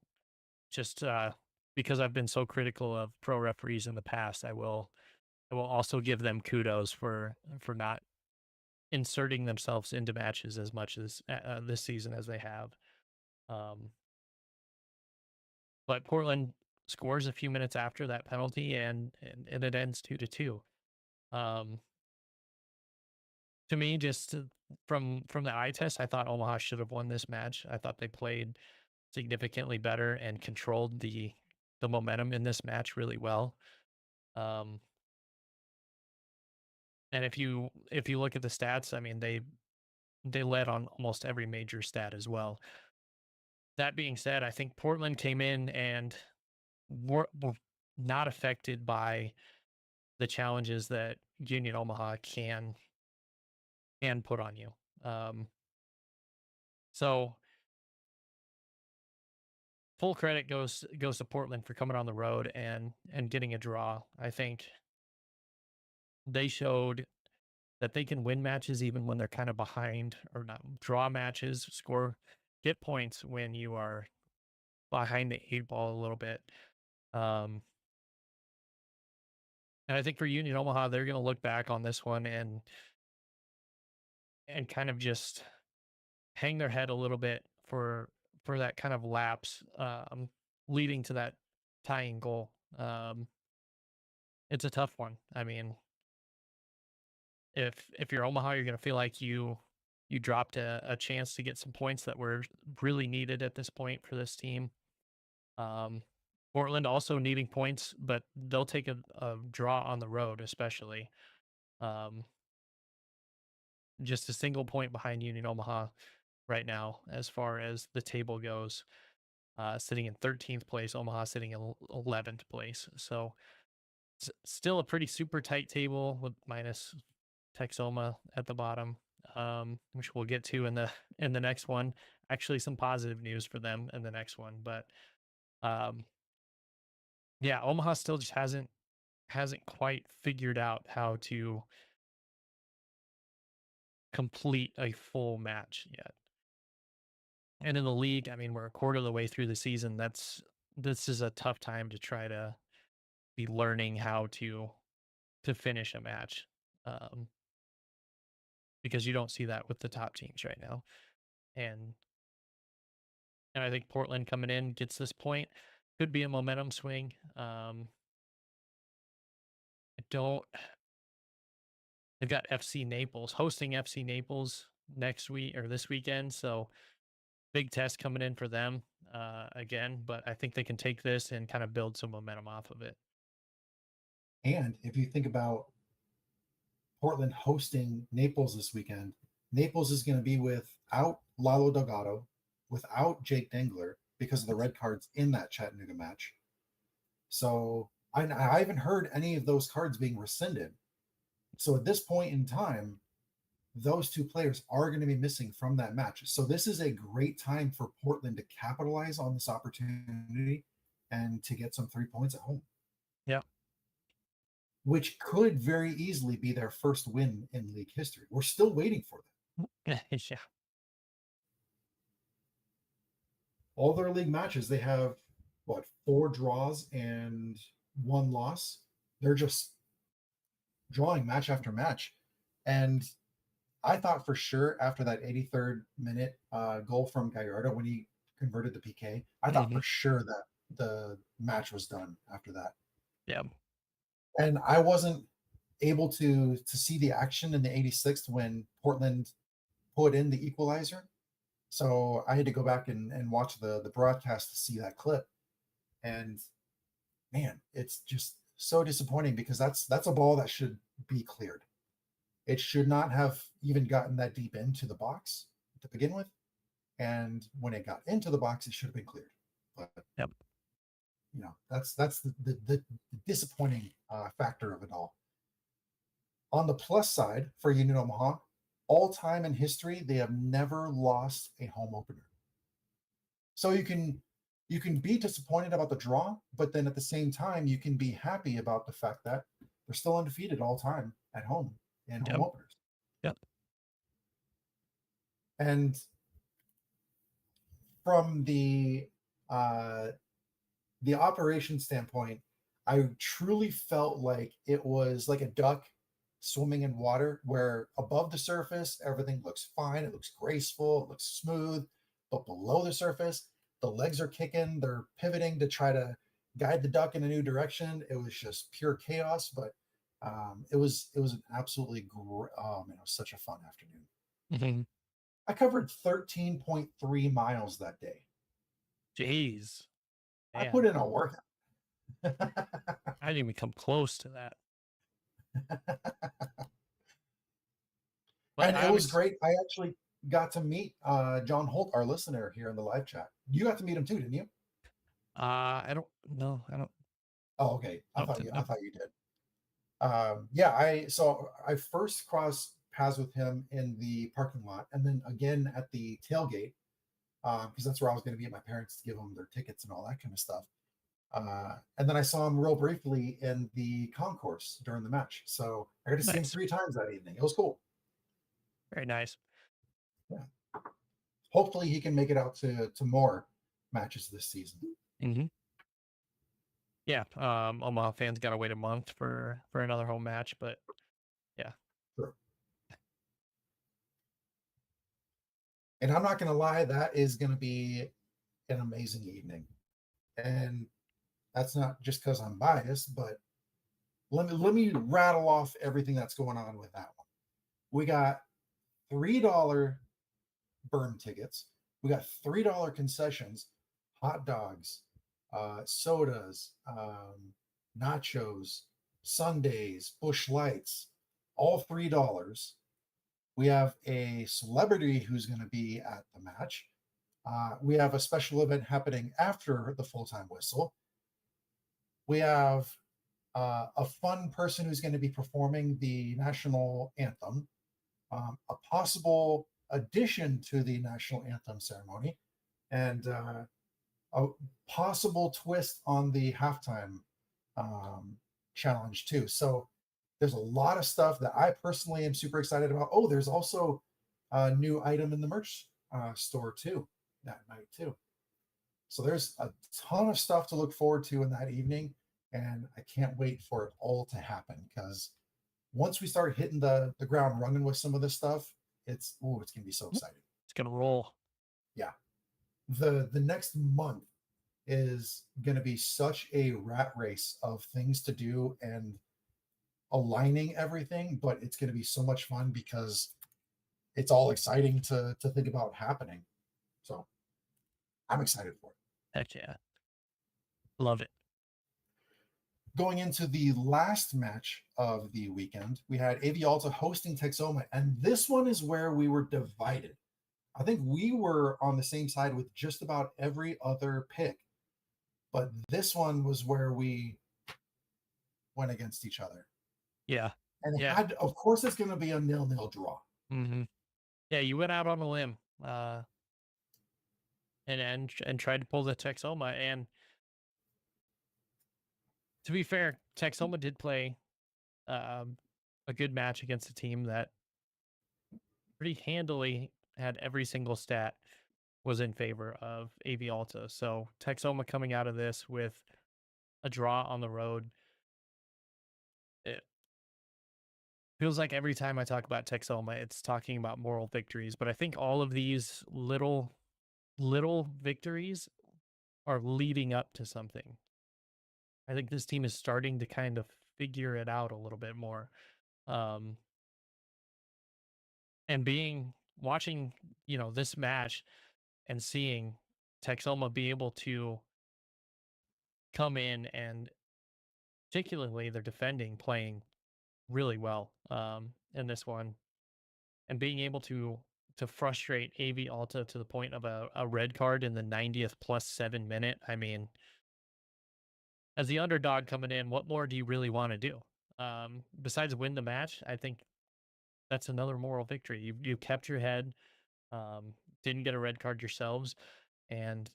just because I've been so critical of pro referees in the past, I will also give them kudos for not inserting themselves into matches as much as this season as they have. Um, but Portland scores a few minutes after that penalty, and it ends 2-2. Um, to me, just from the eye test, I thought Omaha should have won this match. I thought they played significantly better and controlled the momentum in this match really well. Um, and if you look at the stats, I mean they led on almost every major stat as well. That being said, I think Portland came in and were not affected by the challenges that Union Omaha can put on you. Um, so full credit goes to Portland for coming on the road and getting a draw. I think they showed that they can win matches even when they're kind of behind, or not draw matches, get points when you are behind the eight ball a little bit. Um, and I think for Union Omaha, they're going to look back on this one and kind of just hang their head a little bit for that kind of lapse leading to that tying goal. It's a tough one. I mean, if you're Omaha, you're going to feel like you dropped a chance to get some points that were really needed at this point for this team. Um, Portland also needing points, but they'll take a draw on the road, especially. Um, just a single point behind Union Omaha right now, as far as the table goes. Sitting in 13th place, Omaha sitting in 11th place. So it's still a pretty super tight table with minus Texoma at the bottom. which we'll get to in the next one. Actually, some positive news for them in the next one, but um, yeah, Omaha still just hasn't quite figured out how to complete a full match yet. And in the league, I mean, we're a quarter of the way through the season. This is a tough time to try to be learning how to finish a match, um, because you don't see that with the top teams right now. And and I think Portland coming in gets this point could be a momentum swing. I don't. They've got FC Naples hosting FC Naples next week or this weekend, so big test coming in for them again. But I think they can take this and kind of build some momentum off of it. And if you think about Portland hosting Naples this weekend, Naples is going to be without Lalo Delgado, without Jake Dengler because of the red cards in that Chattanooga match. So I haven't heard any of those cards being rescinded. So at this point in time, those two players are going to be missing from that match. So this is a great time for Portland to capitalize on this opportunity and to get some 3 points at home, Yeah. which could very easily be their first win in league history. We're still waiting for them. Yeah. All their league matches, they have what, 4 draws and 1 loss. They're just drawing match after match. And I thought for sure after that 83rd minute goal from Gallardo when he converted the PK, I thought Hmm. for sure that the match was done after that. Yeah. And I wasn't able to see the action in the 86th when Portland put in the equalizer. So I had to go back and watch the broadcast to see that clip. And man, it's just so disappointing because that's a ball that should be cleared. It should not have even gotten that deep into the box to begin with. And when it got into the box, it should have been cleared. But Yep. that's the disappointing factor of it all. On the plus side for Union Omaha, all time in history, they have never lost a home opener. So you can be disappointed about the draw, but then at the same time, you can be happy about the fact that they're still undefeated all time at home in home Yep. openers. Yep. And from the operation standpoint, I truly felt like it was like a duck swimming in water where above the surface everything looks fine, it looks graceful, it looks smooth, but below the surface the legs are kicking, they're pivoting to try to guide the duck in a new direction. It was just pure chaos, but it was an absolutely oh man, it was such a fun afternoon. Hmm. I covered 13.3 miles that day. Jeez, I put man, in a workout. I didn't even come close to that. But And it I'm was ex- great. I actually got to meet John Holt, our listener here in the live chat. You got to meet him too, didn't you? I don't know. I don't. Oh, okay. I Nope. thought you. I Nope. thought you did. Yeah. I first crossed paths with him in the parking lot, and then again at the tailgate because that's where I was going to be at my parents to give them their tickets and all that kind of stuff. And then I saw him real briefly in the concourse during the match. So I got to see him Nice. 3 times that evening. It was cool. Very nice. Yeah. Hopefully he can make it out to more matches this season. Hmm. Yeah. Omaha fans got to wait a month for another home match, but yeah. Sure. And I'm not going to lie, that is going to be an amazing evening. And that's not just because I'm biased, but let me rattle off everything that's going on with that one. We got $3 burn tickets. We got $3 concessions, hot dogs, sodas, nachos, sundaes, bush lights, all $3. We have a celebrity who's going to be at the match. We have a special event happening after the full-time whistle. We have a fun person who's going to be performing the national anthem. a possible addition to the national anthem ceremony, and a possible twist on the halftime um, challenge too. So there's a lot of stuff that I personally am super excited about. Oh, there's also a new item in the merch store too that night too. So there's a ton of stuff to look forward to in that evening, and I can't wait for it all to happen because once we start hitting the ground running with some of this stuff, it's gonna be so exciting. It's gonna roll. Yeah, the next month is gonna be such a rat race of things to do and aligning everything, but it's gonna be so much fun because it's all exciting to think about happening. So I'm excited for it. Heck yeah. Love it. Going into the last match of the weekend, we had AV Alta hosting Texoma, and this one is where we were divided. I think we were on the same side with just about every other pick, but this one was where we went against each other. Yeah. And it Yeah. had, of course, it's going to be a 0-0 draw. Mm-hmm. Yeah, you went out on a limb, and tried to pull the Texoma. And to be fair, Texoma did play um, a good match against a team that pretty handily had every single stat was in favor of AV Alta. So Texoma coming out of this with a draw on the road, it feels like every time I talk about Texoma, it's talking about moral victories. But I think all of these little victories are leading up to something. I think this team is starting to kind of figure it out a little bit more. Um, and watching, this match and seeing Texoma be able to come in and particularly their defending playing really well in this one and being able to frustrate AV Alta to the point of a red card in the 90th plus 7 minute. I mean, as the underdog coming in, what more do you really want to do? Besides win the match, I think that's another moral victory. You kept your head, didn't get a red card yourselves, and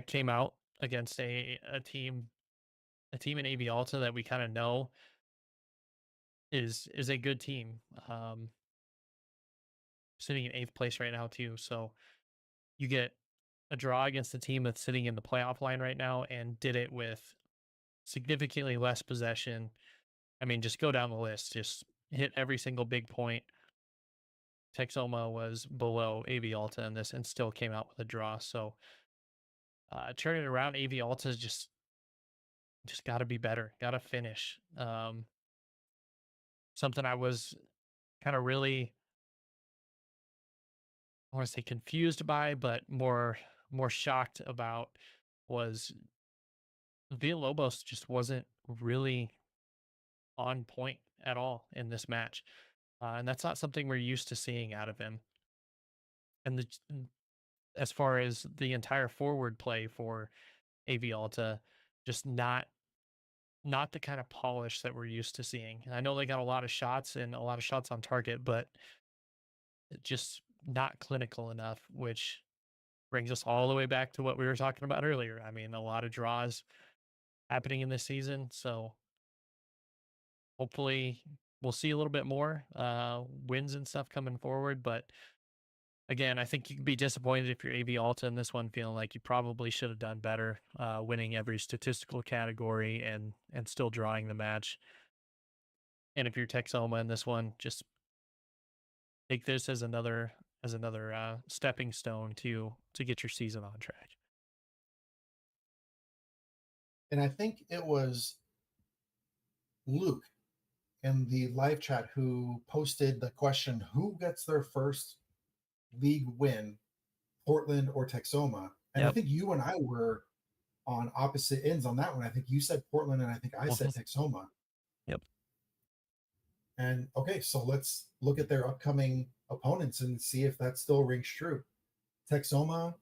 came out against a team in AV Alta that we kind of know is a good team. Sitting in 8th place right now too. So you get a draw against a team that's sitting in the playoff line right now and did it with significantly less possession. I mean, just go down the list, just hit every single big point. Texoma was below AV Alta in this and still came out with a draw. So turning it around, AV Alta is just got to be better, got to finish. Something I was kind of really, I want to say confused by, but more shocked about was Villalobos just wasn't really on point at all in this match. And that's not something we're used to seeing out of him. And as far as the entire forward play for AV Alta, just not the kind of polish that we're used to seeing. And I know they got a lot of shots and a lot of shots on target, but just not clinical enough, which brings us all the way back to what we were talking about earlier. I mean, a lot of draws happening in this season. So hopefully we'll see a little bit more wins and stuff coming forward. But again, I think you can be disappointed if you're AV Alta in this one, feeling like you probably should have done better, winning every statistical category and still drawing the match. And if you're Texoma in this one, just take this as another stepping stone to get your season on track. And I think it was Luke in the live chat who posted the question, who gets their first league win, Portland or Texoma? And I Yep. think you and I were on opposite ends on that one. I think you said Portland and I think I said Texoma. Yep. And okay, so let's look at their upcoming opponents and see if that still rings true. Texoma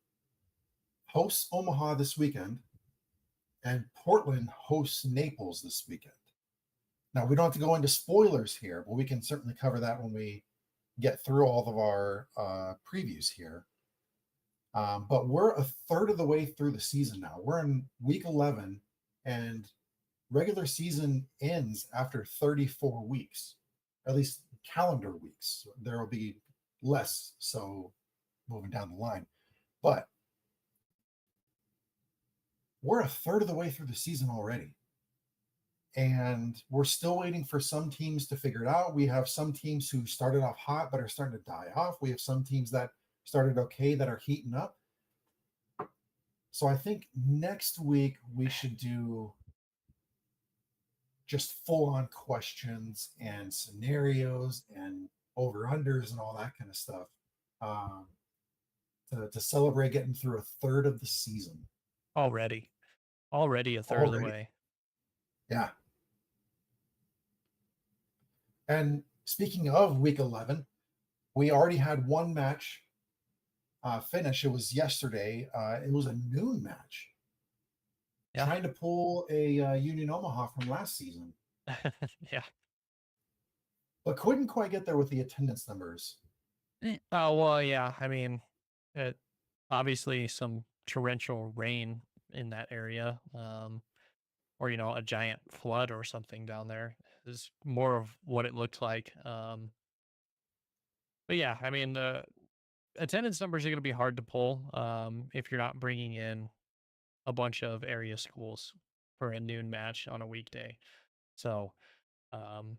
hosts Omaha this weekend, and Portland hosts Naples this weekend. Now, we don't have to go into spoilers here, but we can certainly cover that when we get through all of our previews here. But we're a third of the way through the season now. We're in week 11, and regular season ends after 34 weeks, at least calendar weeks. There will be less, so moving down the line. But we're a third of the way through the season already. And we're still waiting for some teams to figure it out. We have some teams who started off hot but are starting to die off. We have some teams that started okay that are heating up. So I think next week we should do just full on questions and scenarios and over unders and all that kind of stuff um, to celebrate getting through a third of the season Already a third of the already. way. Yeah. And speaking of week 11, we already had one match finish. It was yesterday. It was a noon match. Yeah. Trying to pull a Union Omaha from last season, Yeah. but couldn't quite get there with the attendance numbers. Oh, well, yeah. I mean, it, obviously some torrential rain in that area, or a giant flood or something down there is more of what it looked like. But yeah, I mean, the attendance numbers are going to be hard to pull if you're not bringing in a bunch of area schools for a noon match on a weekday. So um,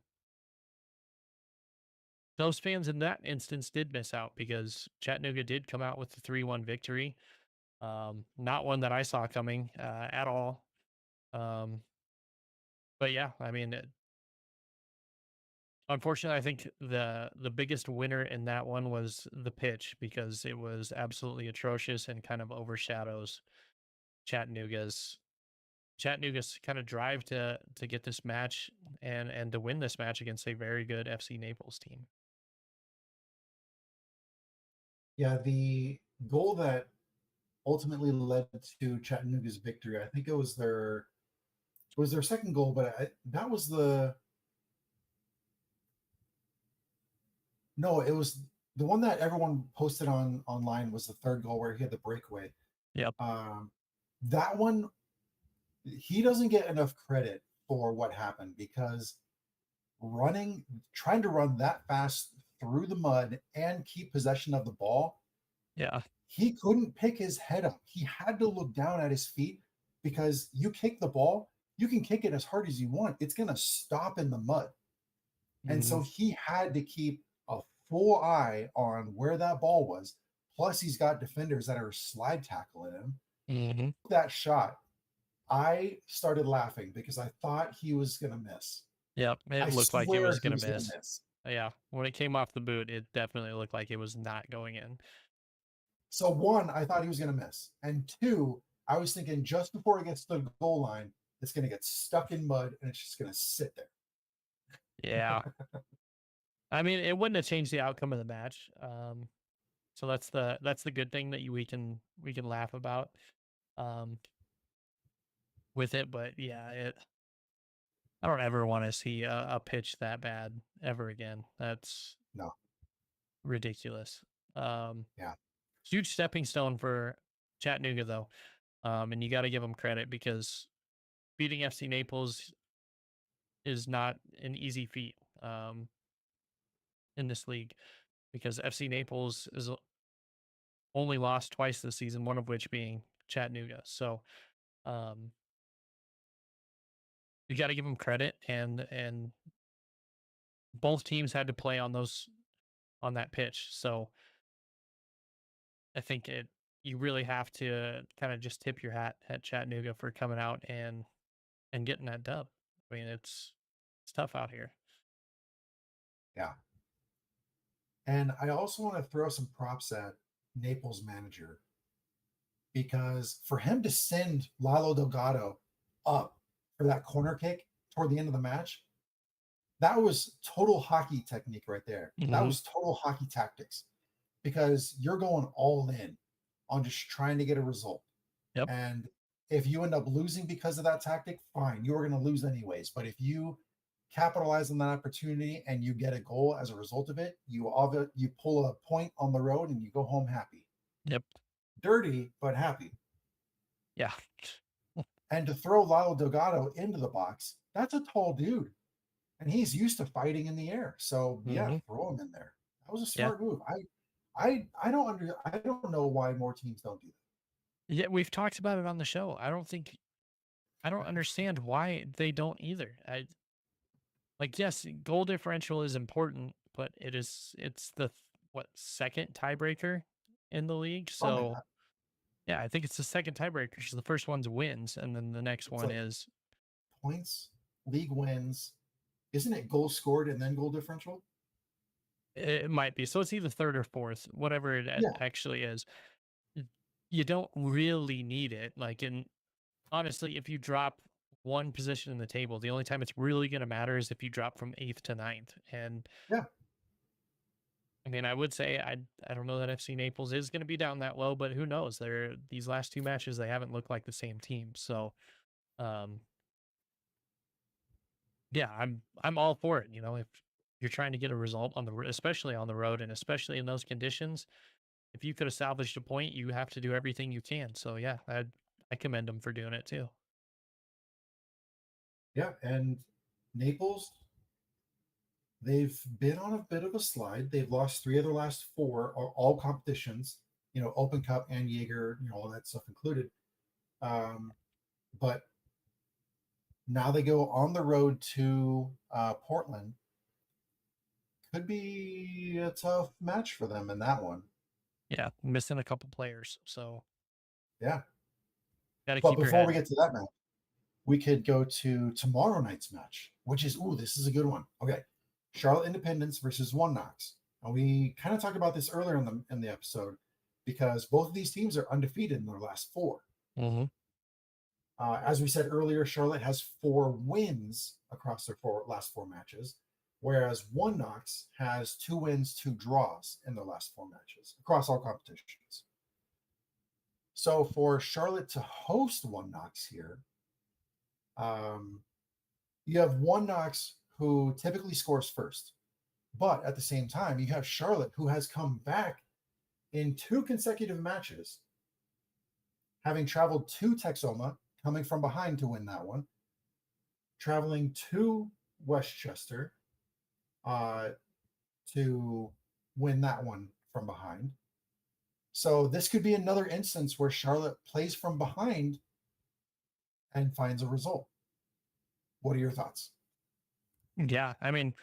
those fans in that instance did miss out because Chattanooga did come out with the 3-1 victory. Not one that I saw coming at all. Um, but yeah, I mean, unfortunately, I think the biggest winner in that one was the pitch because it was absolutely atrocious and kind of overshadows Chattanooga's Chattanooga's kind of drive to get this match and to win this match against a very good FC Naples team. Yeah, the goal that ultimately led to Chattanooga's victory, I think it was their second goal, but that was no, it was the one that everyone posted on online was the third goal where he had the breakaway. Yep. Um, that one, he doesn't get enough credit for what happened because trying to run that fast through the mud and keep possession of the ball, Yeah. he couldn't pick his head up. He had to look down at his feet because you kick the ball, you can kick it as hard as you want. It's going to stop in the mud. And Hmm. so he had to keep a full eye on where that ball was. Plus, he's got defenders that are slide tackling him. Hmm. That shot, I started laughing because I thought he was going to miss. Yep. I It looked like it swear was he gonna was going to miss. miss. Yeah. When it came off the boot, it definitely looked like it was not going in. So, one, I thought he was going to miss. And two, I was thinking just before it gets to the goal line, it's going to get stuck in mud and it's just going to sit there. Yeah. I mean, it wouldn't have changed the outcome of the match. So that's the good thing that we can laugh about um, with it. But yeah, I don't ever want to see a pitch that bad ever again. That's No. ridiculous. Um, Yeah. Huge stepping stone for Chattanooga though, and you got to give them credit because beating FC Naples is not an easy feat in this league because FC Naples is only lost twice this season, one of which being Chattanooga. So um, you got to give them credit, and both teams had to play on that pitch. So I think you really have to kind of just tip your hat at Chattanooga for coming out and getting that dub. I mean, it's tough out here. Yeah. And I also want to throw some props at Naples manager because for him to send Lalo Delgado up for that corner kick toward the end of the match, that was total hockey technique right there. That Hmm. was total hockey tactics because you're going all in on just trying to get a result. Yep. And if you end up losing because of that tactic, fine, you were going to lose anyways. But if you capitalize on that opportunity and you get a goal as a result of it, you pull a point on the road and you go home happy. Yep. Dirty, but happy. Yeah. And to throw Lalo Delgado into the box, that's a tall dude. And he's used to fighting in the air. So yeah, Mm-hmm. throw him in there. That was a Yeah. smart move. I don't know why more teams don't do Yeah. We've talked about it on the show. I don't that. understand why they don't either. Like, yes, goal differential is important, but it's the what, second tiebreaker in the league. Something like So that. yeah, I think it's the second tiebreaker because the first one's wins, and then the next It's one like is points, league wins. Isn't it goals scored and then goal differential? it might be. So it's either third or fourth, whatever it Yeah, actually is. y- You don't really need it. Like, in honestly, if you drop one position in the table, the only time it's really going to matter is if you drop from eighth to ninth. And yeah, I mean, I would say I don't know that FC Naples is going to be down that low, but who knows? They're these last two matches they haven't looked like the same team. So um, yeah, I'm all for it. You know, if you're trying to get a result on especially on the road and especially in those conditions, if you could have salvaged a point, you have to do everything you can. So yeah, I commend them for doing it too. yeah. And Naples, they've been on a bit of a slide. They've lost three of their last four, all competitions, Open Cup and Jaeger, all that stuff included. Um, but now they go on the road to Portland. Could be a tough match for them in that one. Yeah, missing a couple players, so Yeah. got to But keep your before we head. get to that match, we could go to tomorrow night's match, which is, this is a good one. Okay. Charlotte Independence versus One Knox. And we kind of talked about this earlier in the episode because both of these teams are undefeated in their last four. Mm-hmm. As we said earlier, Charlotte has 4 wins across their last four matches, whereas One Knox has 2 wins, 2 draws in their last four matches across all competitions. So for Charlotte to host One Knox here, um, you have One Knox who typically scores first, but at the same time, you have Charlotte who has come back in 2 consecutive matches, having traveled to Texoma, coming from behind to win that one, traveling to Westchester uh, to win that one from behind. So this could be another instance where Charlotte plays from behind and finds a result. What are your thoughts? Yeah, I mean,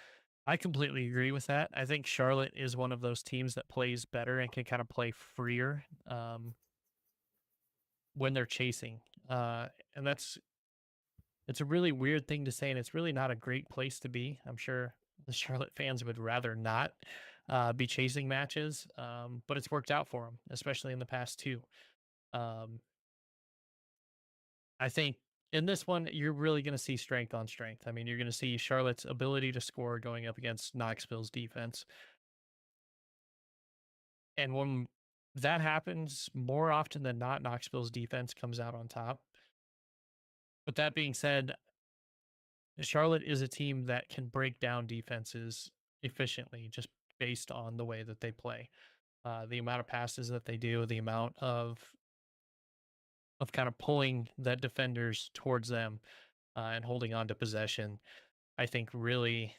I completely agree with that. I think Charlotte is one of those teams that plays better and can kind of play freer when they're chasing, and it's a really weird thing to say, and it's really not a great place to be. I'm sure the Charlotte fans would rather not be chasing matches, but it's worked out for them, especially in the past two. Um, I think in this one, you're really going to see strength on strength. I mean, you're going to see Charlotte's ability to score going up against Knoxville's defense. And when that happens, more often than not, Knoxville's defense comes out on top. But that being said, Charlotte is a team that can break down defenses efficiently just based on the way that they play. The amount of passes that they do, the amount of kind of pulling that defenders towards them and holding on to possession, I think really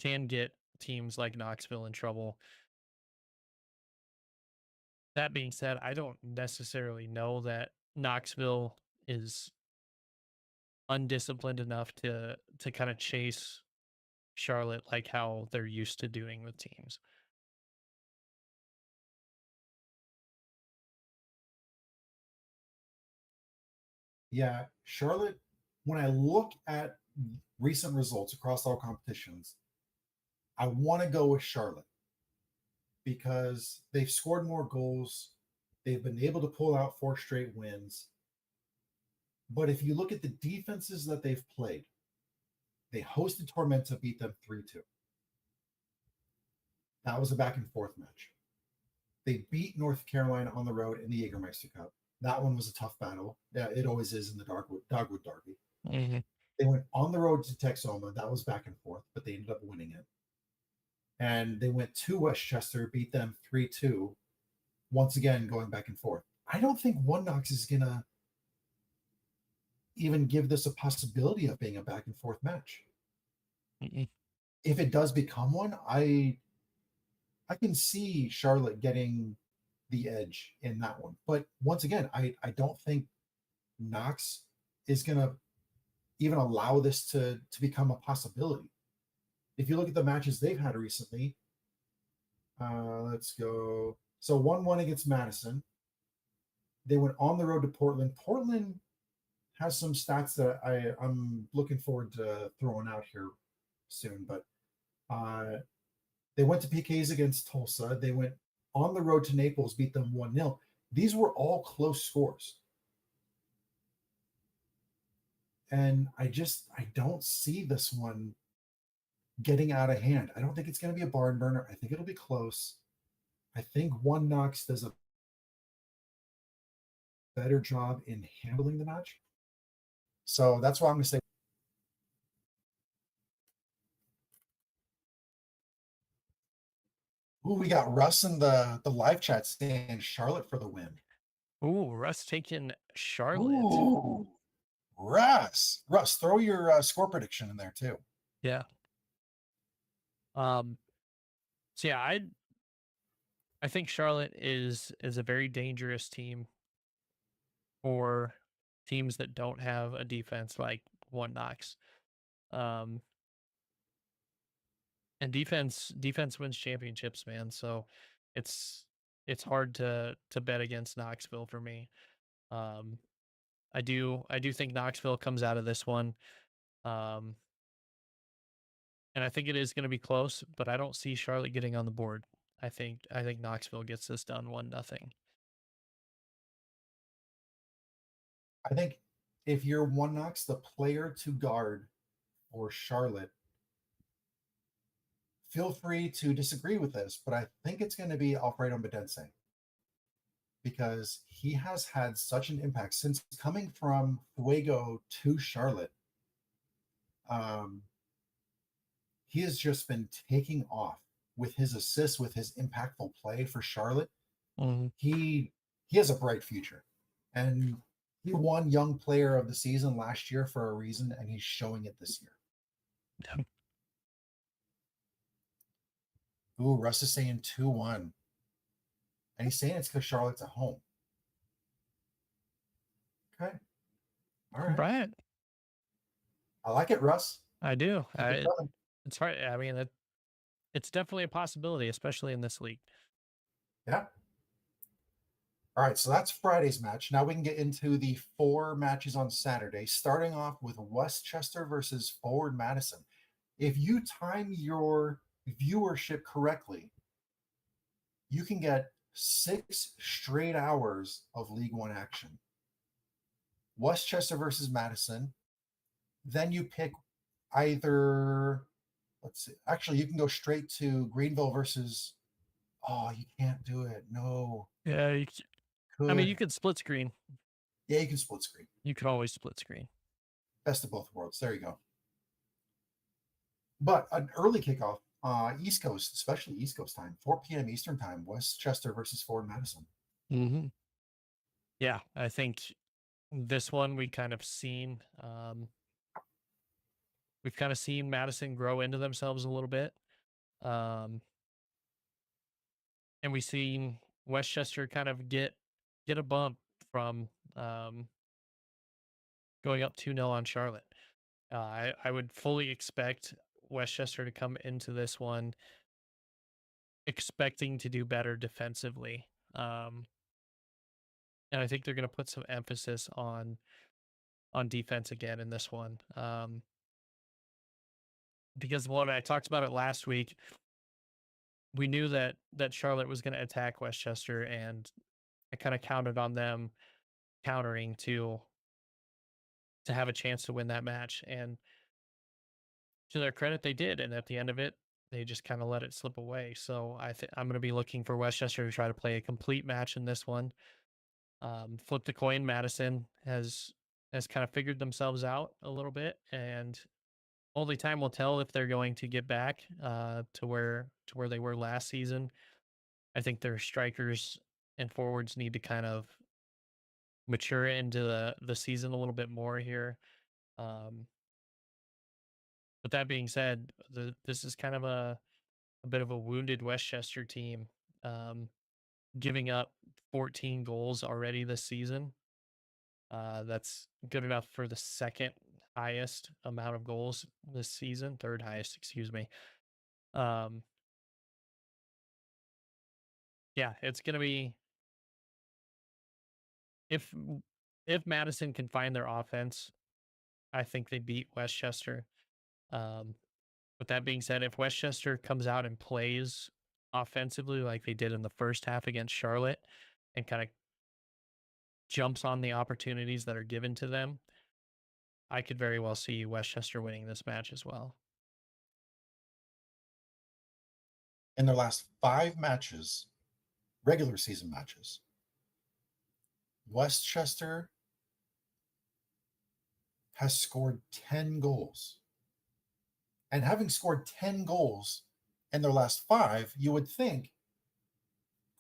can get teams like Knoxville in trouble. That being said, I don't necessarily know that Knoxville is undisciplined enough to kind of chase Charlotte like how they're used to doing with teams. Yeah, Charlotte, when I look at recent results across all competitions, I want to go with Charlotte because they've scored more goals. They've been able to pull out 4 straight wins. But if you look at the defenses that they've played, they hosted Tormenta, beat them 3-2. That was a back and forth match. They beat North Carolina on the road in the Jägermeister Cup. That one was a tough battle. Yeah, it always is in the Dogwood Derby. Mhm. They went on the road to Texoma. That was back and forth, but they ended up winning it. And they went to Westchester, beat them 3-2. Once again, going back and forth. I don't think One Knox is going to even give this a possibility of being a back and forth match. Mm-mm. If it does become one, I can see Charlotte getting the edge in that one. But once again, I don't think Knox is going to even allow this to become a possibility. If you look at the matches they've had recently, let's go. So 1-1 against Madison. They went on the road to Portland. Portland has some stats that I'm looking forward to throwing out here soon. But they went to PKs against Tulsa. They went on the road to Naples, beat them 1-0. These were all close scores. And I don't see this one getting out of hand. I don't think it's going to be a barn burner. I think it'll be close. I think One Knox does a better job in handling the match. So that's why I'm going to say. Ooh, we got Russ in the live chat saying Charlotte for the win. Ooh, Russ taking Charlotte. Ooh, Russ, throw your score prediction in there too. Yeah. Um. So yeah, I think Charlotte is a very dangerous team for teams that don't have a defense like One Knox. Um. And defense wins championships, man. So it's it's hard to bet against Knoxville for me. Um. I do think Knoxville comes out of this one. Um. And I think it is going to be close, but I don't see Charlotte getting on the board. I think Knoxville gets this done 1-0. I think if you're One Knox, the player to guard for Charlotte, feel free to disagree with this, but I think it's going to be Alfredo Bedense because he has had such an impact since coming from Fuego to Charlotte. Um, he has just been taking off with his assists, with his impactful play for Charlotte. Mhm. He has a bright future, and he won Young Player of the Season last year for a reason, and he's showing it this year. Ooh, Russ is saying 2-1. And he's saying it's because Charlotte's at home. Okay. All right. Right. I like it, Russ. I do. Keep it coming. It's hard. I mean, it's definitely a possibility, especially in this league. Yeah. All right. So that's Friday's match. Now we can get into the 4 matches on Saturday, starting off with Westchester versus Forward Madison. If you time your viewership correctly, you can get 6 straight hours of League One action. Westchester versus Madison. Then you pick either, let's see, actually, you can go straight to Greenville versus, oh, you can't do it. No, Yeah. I mean, you could. could split screen. Yeah, you can split screen. You could always split screen. Best of both worlds. There you go. But an early kickoff, East Coast, especially East Coast time, 4 p.m. Eastern time, Westchester versus Ford Madison. Mm-hmm. Yeah, I think this one we kind of seen. We've kind of seen Madison grow into themselves a little bit. Um, and we've seen Westchester kind of get a bump from going up 2-0 on Charlotte. I would fully expect Westchester to come into this one expecting to do better defensively. And I think they're going to put some emphasis on defense again in this one. Because when I talked about it last week, we knew that Charlotte was going to attack Westchester, and I kind of counted on them countering to have a chance to win that match. And to their credit, they did. And at the end of it, they just kind of let it slip away. So I'm going to be looking for Westchester to try to play a complete match in this one. Flip the coin. Madison has has kind of figured themselves out a little bit, and only time will tell if they're going to get back to where they were last season. I think their strikers and forwards need to kind of mature into the season a little bit more here. Um, but that being said, this is kind of a bit of a wounded Westchester team, um, giving up 14 goals already this season. That's good enough for the second highest amount of goals this season, third highest, excuse me. Um, yeah, it's gonna be if if Madison can find their offense, I think they beat Westchester. Um, with that being said, if Westchester comes out and plays offensively like they did in the first half against Charlotte and kind of jumps on the opportunities that are given to them, I could very well see Westchester winning this match as well. In their last 5 matches, regular season matches, Westchester has scored 10 goals. And having scored 10 goals in their last 5, you would think,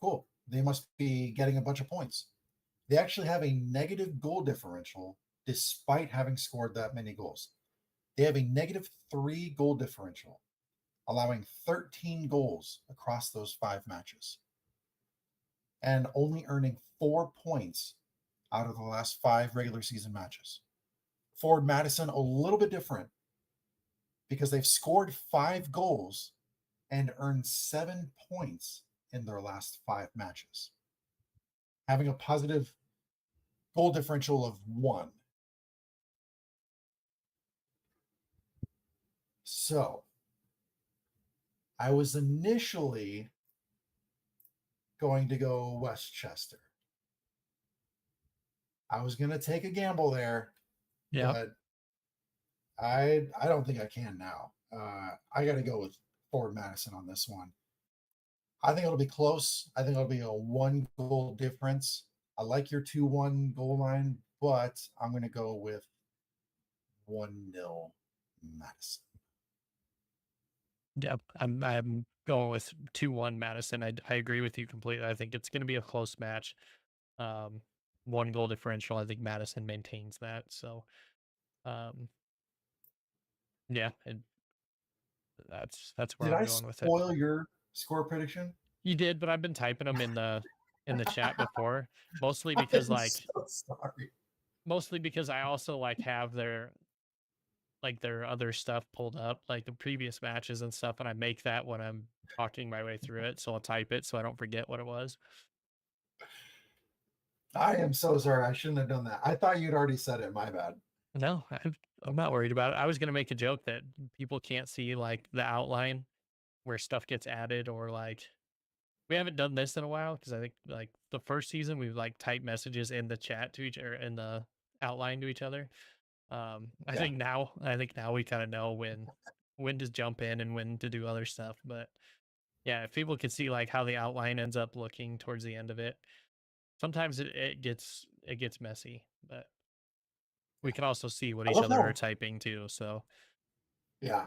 cool, they must be getting a bunch of points. They actually have a negative goal differential despite having scored that many goals. They have a -3 goal differential, allowing 13 goals across those 5 matches and only earning 4 points out of the last 5 regular season matches. Ford Madison, a little bit different because they've scored 5 goals and earned 7 points in their last 5 matches, having a positive goal differential of 1. So I was initially going to go Westchester. I was going to take a gamble there, Yeah. but I don't think I can now. I got to go with Ford Madison on this one. I think it'll be close. I think it'll be a 1 goal difference. I like your 2-1 goal line, but I'm going to go with 1-0 Madison. Yep, I'm going with 2-1 Madison. I agree with you completely. I think it's going to be a close match. Um, one goal differential. I think Madison maintains that. So, um, yeah, that's where Did I'm I going with it. spoil your score prediction? You did, but I've been typing them in the chat before, mostly because I'm like so sorry. mostly because I also like have their other stuff pulled up, like the previous matches and stuff, and I make that when I'm talking my way through it. So I'll type it so I don't forget what it was. I am so sorry. I shouldn't have done that. I thought you'd already said it. My bad. No, I'm not worried about it. I was gonna make a joke that people can't see like the outline where stuff gets added, or like we haven't done this in a while because I think like the first season we like type messages in the chat to each or in the outline to each other. Yeah. I think now we kind of know when to jump in and when to do other stuff. But yeah, if people could see like how the outline ends up looking towards the end of it, sometimes it gets messy, but we can also see what I each love other are how, typing too. So yeah.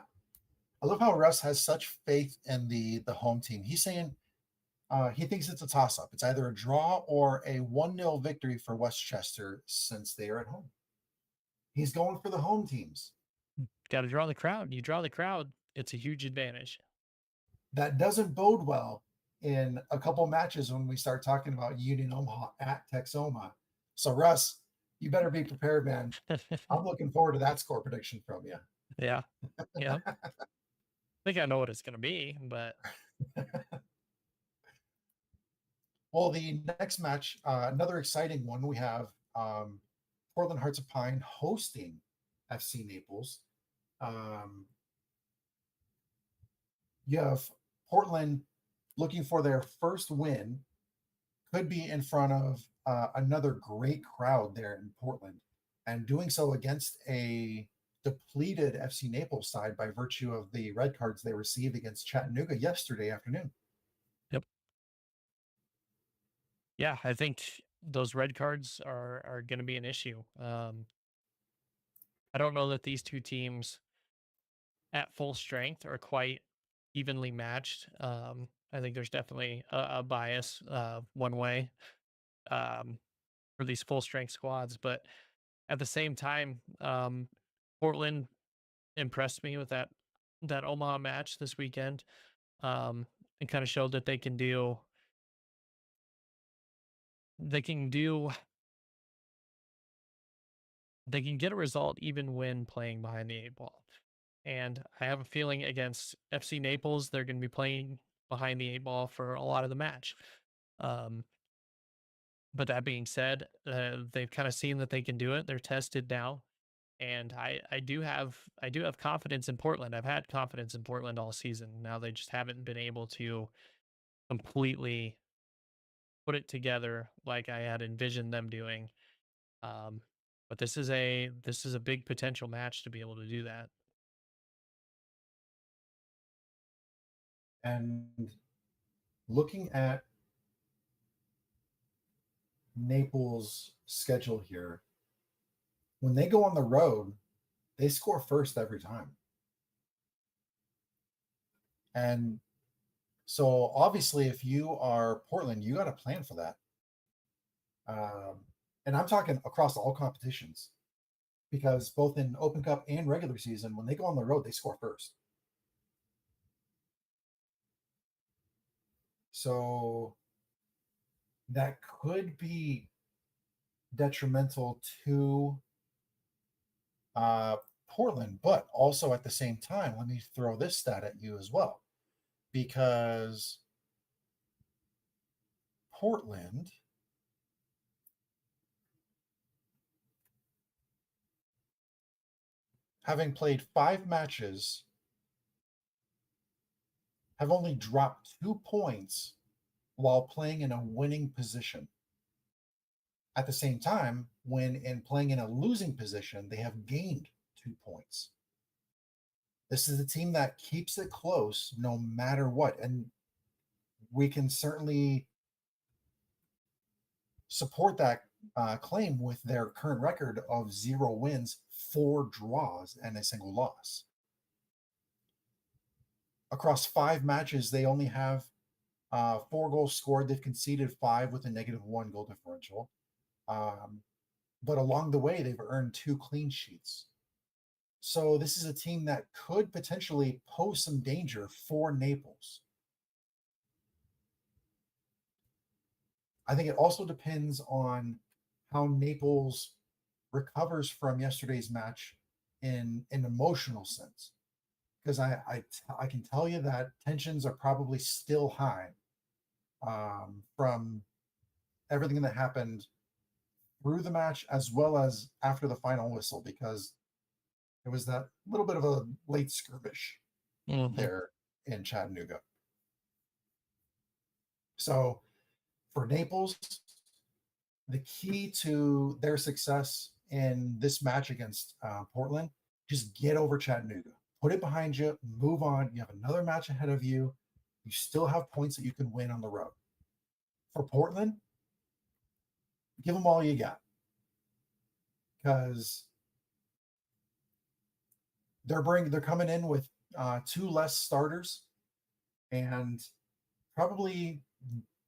I love how Russ has such faith in the home team. He's saying he thinks it's a toss up. It's either a draw or a 1-0 victory for Westchester since they are at home. He's going for the home teams. got to draw the crowd. You draw the crowd, it's a huge advantage. That doesn't bode well in a couple matches when we start talking about Union Omaha at Texoma. So, Russ, you better be prepared, man. I'm looking forward to that score prediction from you. Yeah, yeah. I think I know what it's gonna be, but Well, the next match, another exciting one, we have Portland Hearts of Pine hosting FC Naples. Um, you have Portland looking for their first win, could be in front of another great crowd there in Portland, and doing so against a depleted FC Naples side by virtue of the red cards they received against Chattanooga yesterday afternoon. yep. Yeah, I think those red cards are gonna be an issue. I don't know that these two teams at full strength are quite evenly matched. I think there's definitely a bias one way um, for these full strength squads, but at the same time, Portland impressed me with that Omaha match this weekend. And kind of showed that they can do they can get a result even when playing behind the eight ball. And I have a feeling against FC Naples, they're going to be playing behind the eight ball for a lot of the match. Um, but that being said, they've kind of seen that they can do it. They're tested now, and I do have confidence in Portland. I've had confidence in Portland all season. Now they just haven't been able to completely put it together like I had envisioned them doing. Um, but this is a big potential match to be able to do that. And looking at Naples' schedule here, when they go on the road, they score first every time. And so obviously, if you are Portland, you got to plan for that. And I'm talking across all competitions because both in Open Cup and regular season, when they go on the road, they score first. So that could be detrimental to uh, Portland, but also at the same time, let me throw this stat at you as well, because Portland, having played 5 matches, have only dropped 2 points while playing in a winning position. At the same time, when in playing in a losing position, they have gained 2 points. This is a team that keeps it close no matter what. And we can certainly support that claim with their current record of 0 wins, 4 draws, and a single loss. Across 5 matches, they only have 4 goals scored. They've conceded 5 with a -1 goal differential. But along the way, they've earned 2 clean sheets. So this is a team that could potentially pose some danger for Naples. I think it also depends on how Naples recovers from yesterday's match in an emotional sense, because I can tell you that tensions are probably still high from everything that happened through the match as well as after the final whistle, because it was that little bit of a late skirmish Hmm. there in Chattanooga. So for Naples, the key to their success in this match against Portland, just get over Chattanooga, put it behind you, move on. You have another match ahead of you. You still have points that you can win on the road. For Portland, give them all you got, because they're coming in with 2 less starters, and probably,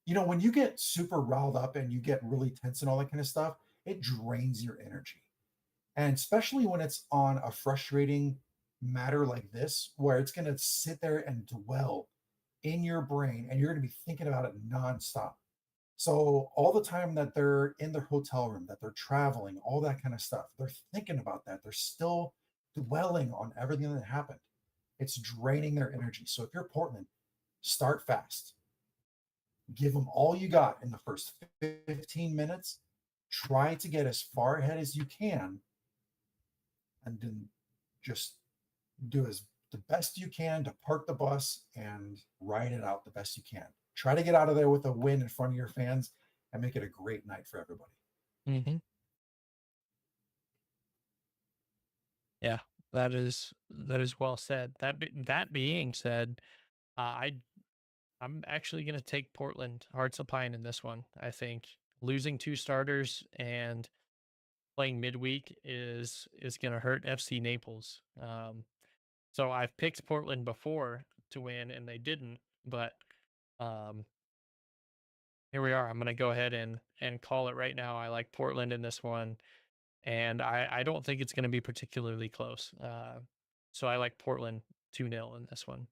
when you get super riled up and you get really tense and all that kind of stuff, it drains your energy. And especially when it's on a frustrating matter like this, where it's going to sit there and dwell in your brain and you're going to be thinking about it nonstop. So, all the time that they're in their hotel room, that they're traveling, all that kind of stuff, they're thinking about that. They're still dwelling on everything that happened. It's draining their energy. So, if you're Portland, start fast. Give them all you got in the first 15 minutes. Try to get as far ahead as you can, and then just do as the best you can to park the bus and ride it out the best you can. Try to get out of there with a win in front of your fans and make it a great night for everybody. Hmm. Yeah, that is well said. That being said, I'm actually going to take Portland Hearts of Pine in this one. I think losing two starters and playing midweek is going to hurt FC Naples. So I've picked Portland before to win, and they didn't. But um, here we are. I'm going to go ahead and call it right now. I like Portland in this one, and I don't think it's going to be particularly close. So I like Portland 2-0 in this one.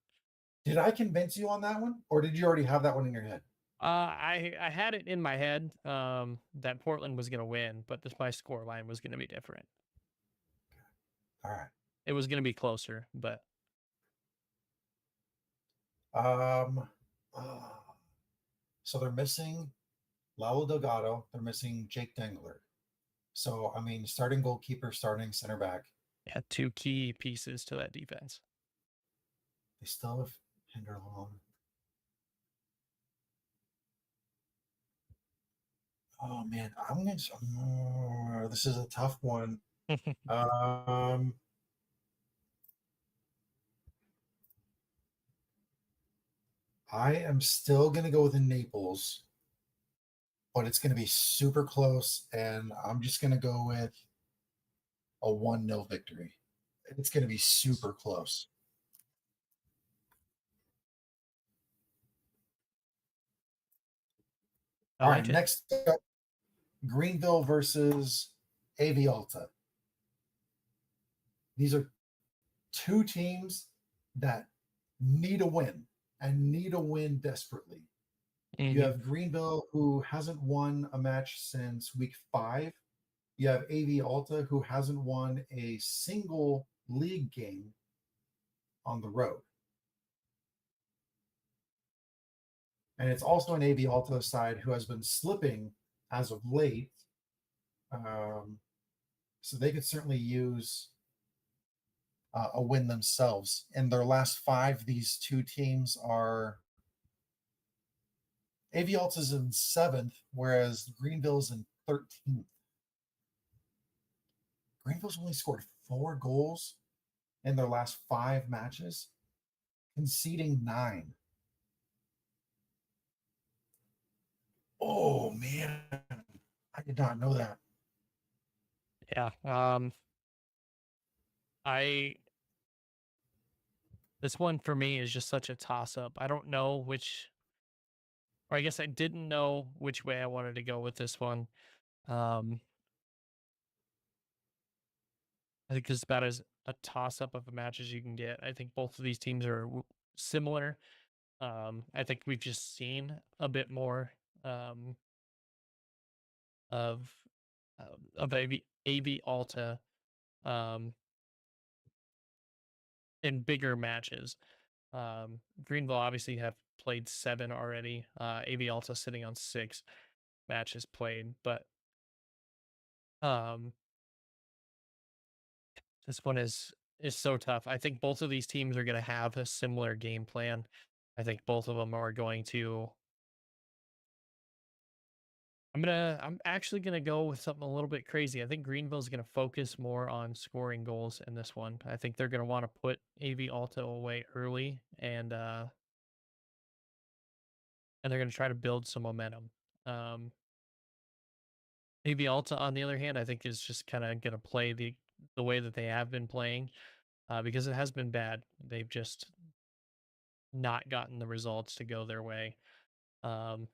Did I convince you on that one, or did you already have that one in your head? I had it in my head that Portland was going to win, but my score line was going to be different. All right. It was going to be closer, but Um, uh, so they're missing Lalo Delgado. They're missing Jake Dengler. So, I mean, starting goalkeeper, starting center back. yeah, two key pieces to that defense. They still have Hinderlong. Oh man, I'm gonna. This is a tough one. Um, I am still gonna go with Naples, but it's gonna be super close, and I'm just gonna go with a 1-0 victory. It's gonna be super close. I All like right, it. next up, Greenville versus AV Alta. These are two teams that need a win and need a win desperately. You Hmm. have Greenville, who hasn't won a match since week 5. You have AV Alta, who hasn't won a single league game on the road. And it's also an AV Alta side who has been slipping as of late. Um, so they could certainly use a win themselves. In their last 5, these two teams are AV Alta's in 7th, whereas Greenville's in 13th. Greenville's only scored 4 goals in their last 5 matches, conceding 9. Oh man, I did not know that. Yeah. I This one for me is just such a toss up. I don't know which, or I guess I didn't know which way I wanted to go with this one. Um, I think it's about as a toss up of a match as you can get. I think both of these teams are similar. I think we've just seen a bit more um, of AV Alta um, in bigger matches. Greenville obviously have played 7 already. AV Alta sitting on 6 matches played, but um, this one is so tough. I think both of these teams are going to have a similar game plan. I think both of them are going to. I'm actually gonna go with something a little bit crazy. I think Greenville's gonna focus more on scoring goals in this one. I think they're gonna want to put AV Alta away early, and they're gonna try to build some momentum. Um, AV Alta, on the other hand, I think is just kind of gonna play the way that they have been playing, because it has been bad. They've just not gotten the results to go their way. Um,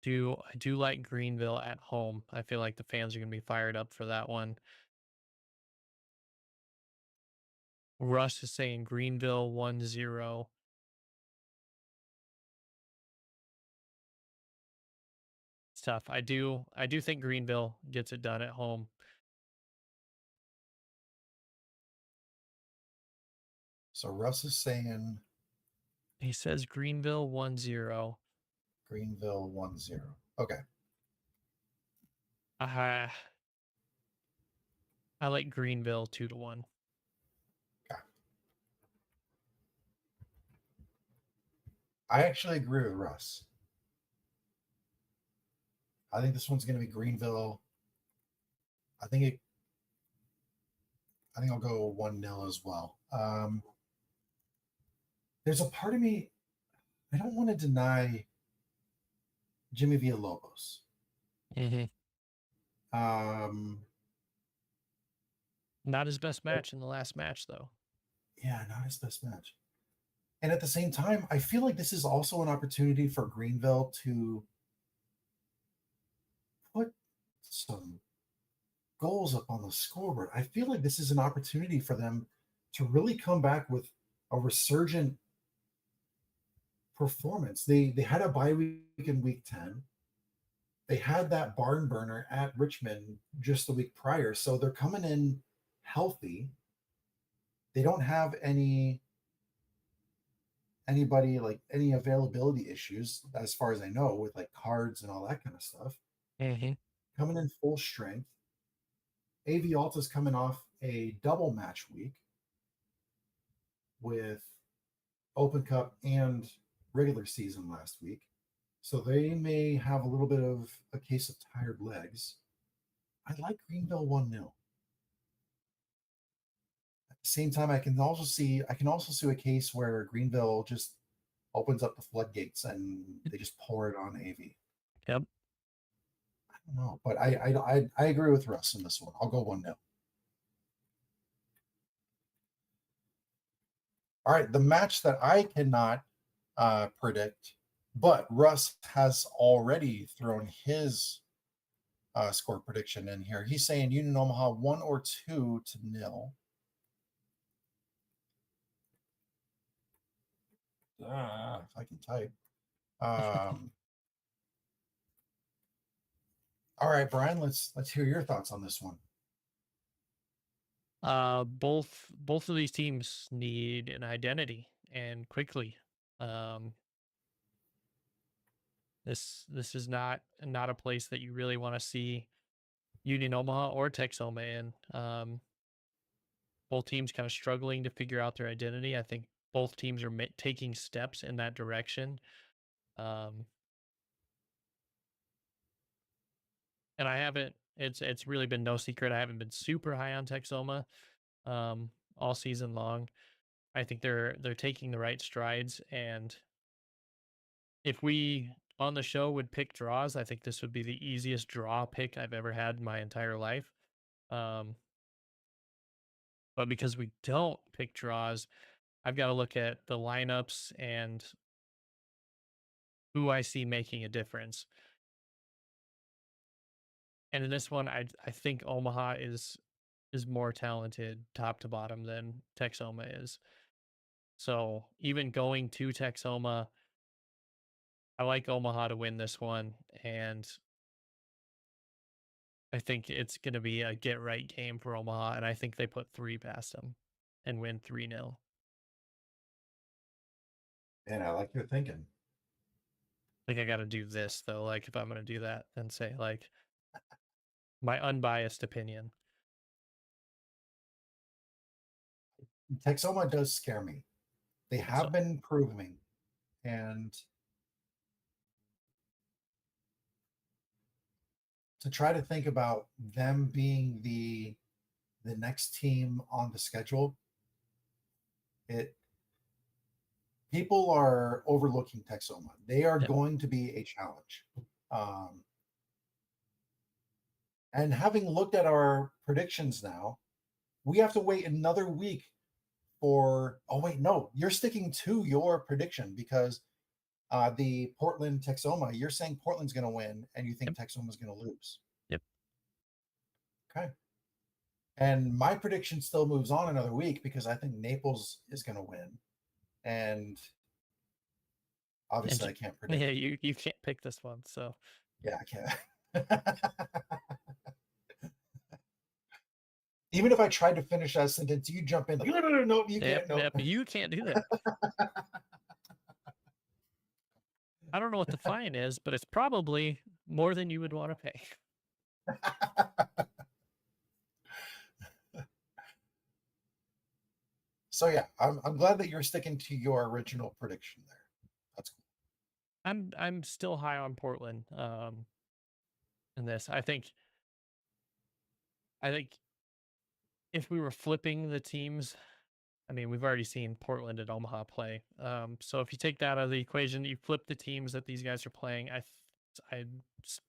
I do like Greenville at home. I feel like the fans are gonna be fired up for that one. Russ is saying Greenville 1-0. It's tough. I do think Greenville gets it done at home. So Russ is saying He says Greenville 1-0. Greenville 1-0. Okay. I I like Greenville 2-1. Okay. I actually agree with Russ. I think this one's going to be Greenville. I think it. I think I'll go 1-0 as well. There's a part of me I don't want to deny Jimmy Villalobos. Hmm. Um, Not his best but match in the last match, though. yeah, not his best match. And at the same time, I feel like this is also an opportunity for Greenville to put some goals up on the scoreboard. I feel like this is an opportunity for them to really come back with a resurgent performance. They had a bye week in week 10. They had that barn burner at Richmond just the week prior, so they're coming in healthy. They don't have anybody like any availability issues as far as I know with like cards and all that kind of stuff. Hmm. Coming in full strength. AV Alta's coming off a double match week with Open Cup and regular season last week. So they may have a little bit of a case of tired legs. I like Greenville 1-0. At the same time, I can also see a case where Greenville just opens up the floodgates and they just pour it on AV. Yep. I don't know, but I agree with Russ in this one. I'll go 1-0. All right, the match that I cannot predict, but Russ has already thrown his score prediction in here. He's saying Union Omaha 1 or 2-0. If I can type. Um, all right, Brian, let's hear your thoughts on this one. Both of these teams need an identity and quickly. Um, this is not a place that you really want to see Union Omaha or Texoma in. Both teams kind of struggling to figure out their identity. I think both teams are taking steps in that direction. Um, and I haven't. It's really been no secret. I haven't been super high on Texoma all season long. I think they're taking the right strides, and if we on the show would pick draws, I think this would be the easiest draw pick I've ever had in my entire life. Um, but because we don't pick draws, I've got to look at the lineups and who I see making a difference. And in this one, I think Omaha is more talented top to bottom than Texoma is. So even going to Texoma, I like Omaha to win this one, and I think it's going to be a get right game for Omaha, and I think they put three past them and win 3-0. And I like your thinking. I think I got to do this though. Like if I'm going to do that, then say like my unbiased opinion. Texoma does scare me. They So have been improving, and to try to think about them being the next team on the schedule, it people are overlooking Texoma. They are yeah, going to be a challenge. Um, and having looked at our predictions now, we have to wait another week for. Oh wait, no, you're sticking to your prediction because the Portland Texoma. You're saying Portland's going to win, and you think yep, Texoma's going to lose. yep. Okay. And my prediction still moves on another week because I think Naples is going to win. And And obviously, I can't predict. yeah, you can't pick this one. So Yeah, I can't. Even if I tried to finish that sentence, you jump in like, no, no, no, no, you yep, can't. No. yep, you can't do that. I don't know what the fine is, but it's probably more than you would want to pay. So yeah, I'm glad that you're sticking to your original prediction there. That's cool. I'm still high on Portland in this. I think if we were flipping the teams, I mean, we've already seen Portland and Omaha play. So if you take that out of the equation, you flip the teams that these guys are playing. I'd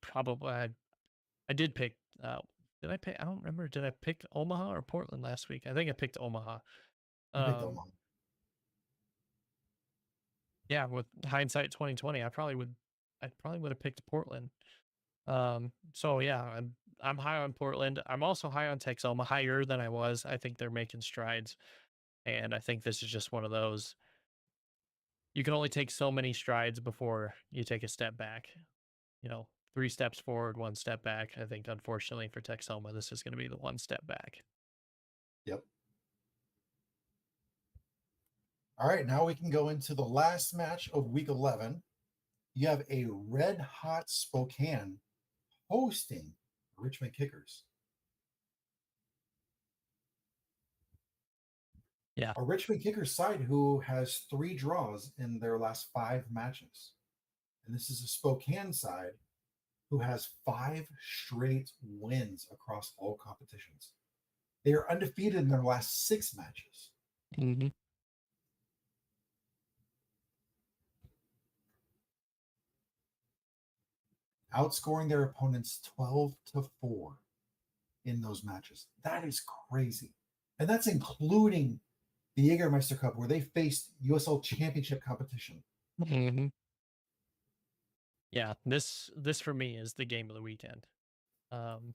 probably I did pick. Did I pick? I don't remember. Did I pick Omaha or Portland last week? I think I picked Omaha. You picked Um, Omaha. yeah, with hindsight 2020, I probably would have picked Portland. So yeah, I'm high on Portland. I'm also high on Texoma, higher than I was. I think they're making strides, and I think this is just one of those. You can only take so many strides before you take a step back. You know, 3 steps forward, 1 step back. I think unfortunately for Texoma, this is going to be the 1 step back. Yep. All right, now we can go into the last match of week 11. You have a red hot Spokane hosting Richmond Kickers. Yeah. A Richmond Kickers side who has 3 draws in their last 5 matches. And this is a Spokane side who has 5 straight wins across all competitions. They are undefeated in their last 6 matches. Mm-hmm. Outscoring their opponents 12-4 in those matches. That is crazy. And that's including the Jägermeister Cup, where they faced USL Championship competition. Mm-hmm. Yeah, this for me is the game of the weekend. I'm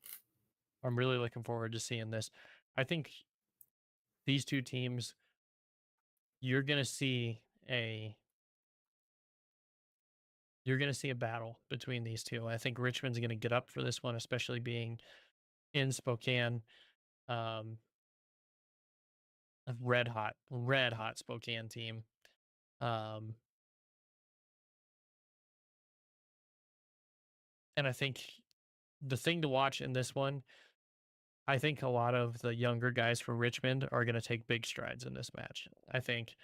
really looking forward to seeing this. I think these two teams, you're gonna see a you're gonna see a battle between these two. I think Richmond's gonna get up for this one, especially being in Spokane. Um, a red hot Spokane team. Um, and I think the thing to watch in this one, I think a lot of the younger guys from Richmond are going to take big strides in this match. I think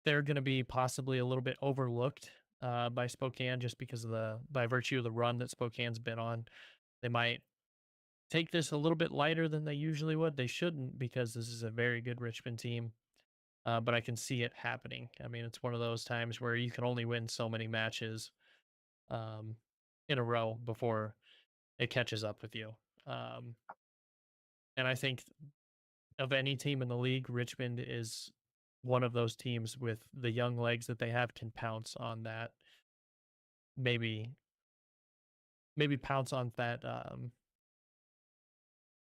they're going to be possibly a little bit overlooked by Spokane just because of by virtue of the run that Spokane's been on. They might take this a little bit lighter than they usually would. They shouldn't because this is a very good Richmond team. But I can see it happening. I mean, it's one of those times where you can only win so many matches um, in a row before it catches up with you. Um, and I think of any team in the league, Richmond is one of those teams with the young legs that they have can pounce on that. Maybe pounce on that.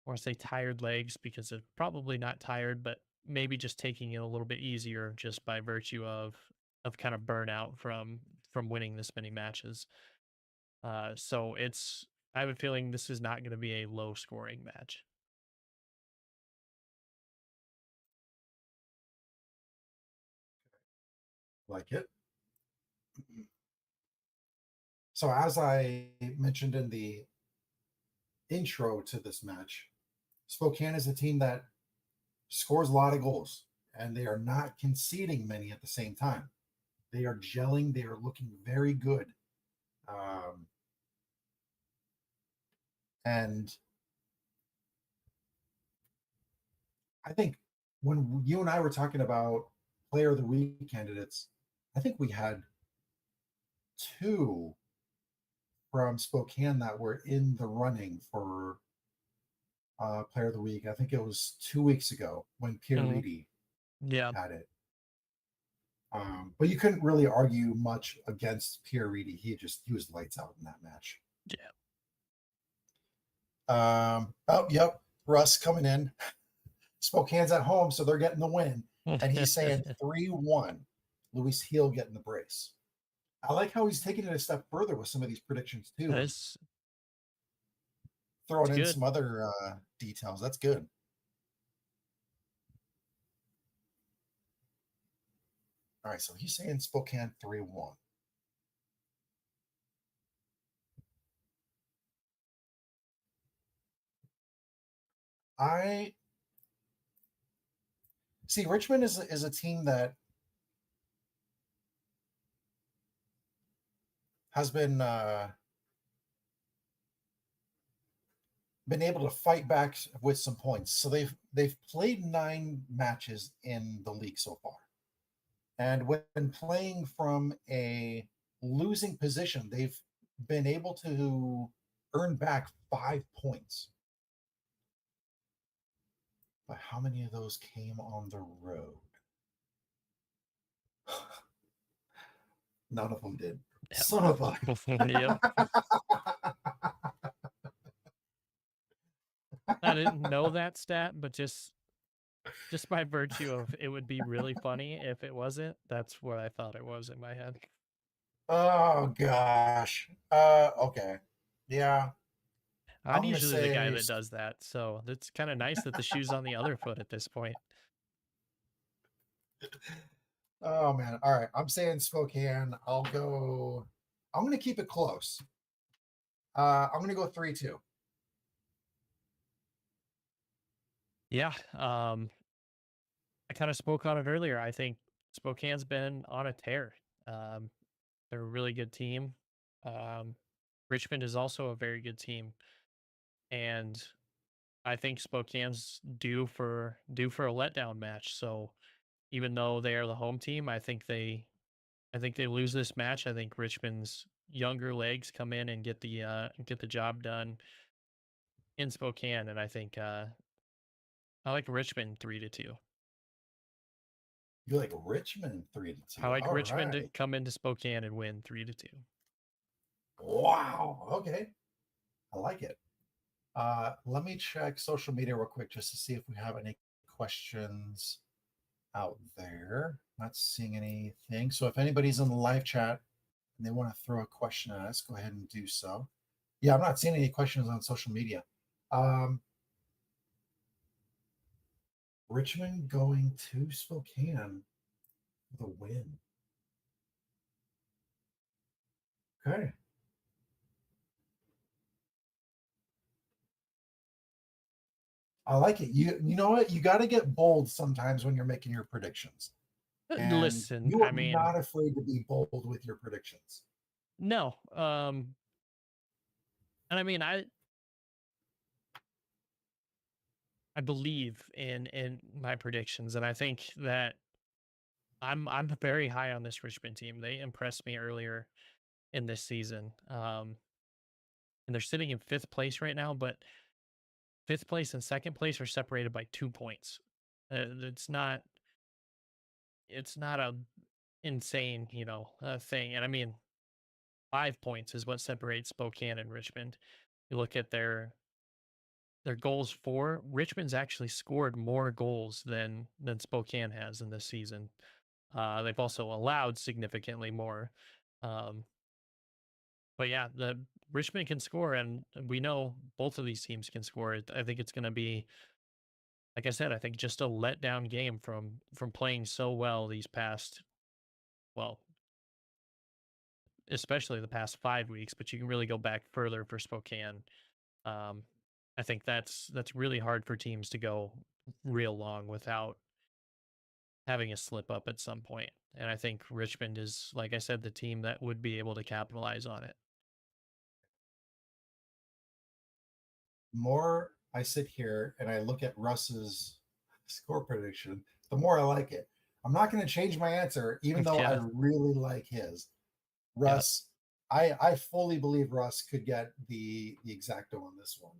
Or say tired legs because they're probably not tired, but maybe just taking it a little bit easier just by virtue of kind of burnout from winning this many matches. So I have a feeling this is not going to be a low scoring match. Like it. So, as I mentioned in the intro to this match, Spokane is a team that scores a lot of goals and they are not conceding many at the same time. They are gelling, they are looking very good. Um, and I think when you and I were talking about player of the week candidates, I think we had 2 from Spokane that were in the running for player of the week. I think it was 2 weeks ago when Pierre Mhm. Reedy Yeah. had it. But you couldn't really argue much against Pierre Reedy. He was lights out in that match. Yeah. Oh, yep. Russ coming in. Spokane's at home, so they're getting the win. And he's saying 3-1. Luis Heel getting the brace. I like how he's taking it a step further with some of these predictions too, and it's throwing in good. some other details. That's good. All right, so he's saying Spokane 3-1. I see Richmond is a team that has been able to fight back with some points. So they've played 9 matches in the league so far. And when playing from a losing position, they've been able to earned back 5 points. But how many of those came on the road? None of them did. Son of a. Yep. I didn't know that stat, but just by virtue of it would be really funny if it wasn't. That's what I thought it was in my head. Oh gosh. Okay. Yeah. I'm I'm gonna usually the guy say that does that, so it's kind of nice that the shoe's on the other foot at this point. oh man. All right. I'm saying Spokane. I'm gonna keep it close. I'm gonna go 3-2. Yeah, I kind of spoke on it earlier. I think Spokane's been on a tear. Um, they're a really good team. Um, Richmond is also a very good team, and I think Spokane's due for a letdown match. So even though they are the home team, I think they lose this match. I think Richmond's younger legs come in and get the job done in Spokane, and I like Richmond 3-2. You like Richmond 3-2. I like All Richmond to right. come into Spokane and win 3-2. Wow. Okay. I like it. Let me check social media real quick just to see if we have any questions out there. Not seeing anything. So if anybody's in the live chat and they want to throw a question at us, go ahead and do so. Yeah, I'm not seeing any questions on social media. Richmond going to Spokane with a win. Okay. I like it. You know what? You got to get bold sometimes when you're making your predictions. And Listen, you I are mean, not afraid to be bold with your predictions. no, and I mean, I believe in my predictions, and I think that I'm very high on this Richmond team. They impressed me earlier in this season, and they're sitting in fifth place right now, but fifth place and second place are separated by 2 points. It's not a insane, thing. And I mean, 5 points is what separates Spokane and Richmond. You look at their goals for Richmond's actually scored more goals than Spokane has in this season. They've also allowed significantly more. Um, but yeah, the Richmond can score, and we know both of these teams can score. I think it's going to be, like I said, I think just a letdown game from playing so well these past, well, especially the past 5 weeks. But you can really go back further for Spokane. Um, I think that's really hard for teams to go real long without having a slip up at some point. And I think Richmond is, like I said, the team that would be able to capitalize on it. The more I sit here and I look at Russ's score prediction, the more I like it. I'm not going to change my answer, even though I Yeah. really like his. Yeah. Russ, I fully believe Russ could get the exacto on this one.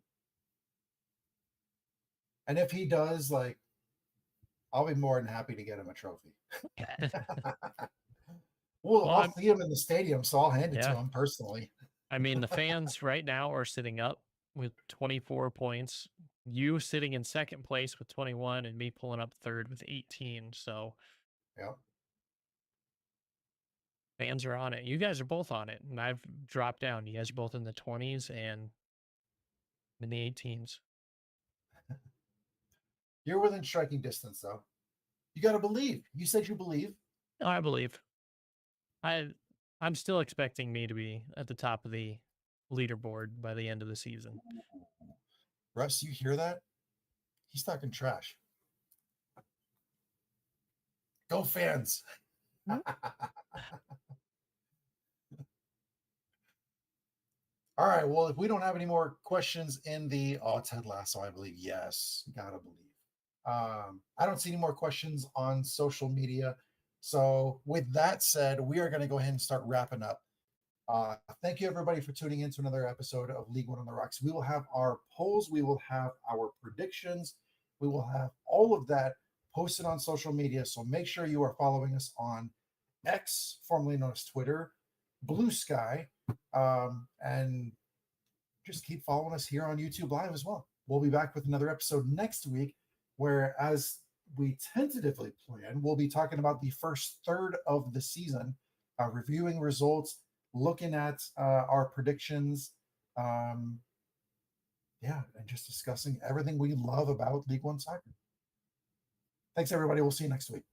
And if he does, like, I'll be more than happy to get him a trophy. Well, Well, I'll see him in the stadium, so I'll hand it to yeah. him personally. I mean, the fans right now are sitting up with 24 points. You sitting in second place with 21, and me pulling up third with 18. So Yeah. fans are on it. You guys are both on it, and I've dropped down. You guys are both in the 20s and in the 18s. You're within striking distance, though. You got to believe. You said you believe. No, I believe. I I'm still expecting me to be at the top of the leaderboard by the end of the season. Russ, you hear that? He's talking trash. Go fans. Mhm. All right. Well, if we don't have any more questions in the Ted Lasso, I believe yes, gotta believe. I don't see any more questions on social media. So with that said, we are going to go ahead and start wrapping up. Thank you, everybody, for tuning in to another episode of League One on the Rocks. We will have our polls, we will have our predictions, we will have all of that posted on social media. So make sure you are following us on X, formerly known as Twitter, Blue Sky, and just keep following us here on YouTube Live as well. We'll be back with another episode next week, where, as we tentatively plan, we'll be talking about the first third of the season, reviewing results, looking at our predictions, and just discussing everything we love about League One soccer. Thanks, everybody. We'll see you next week.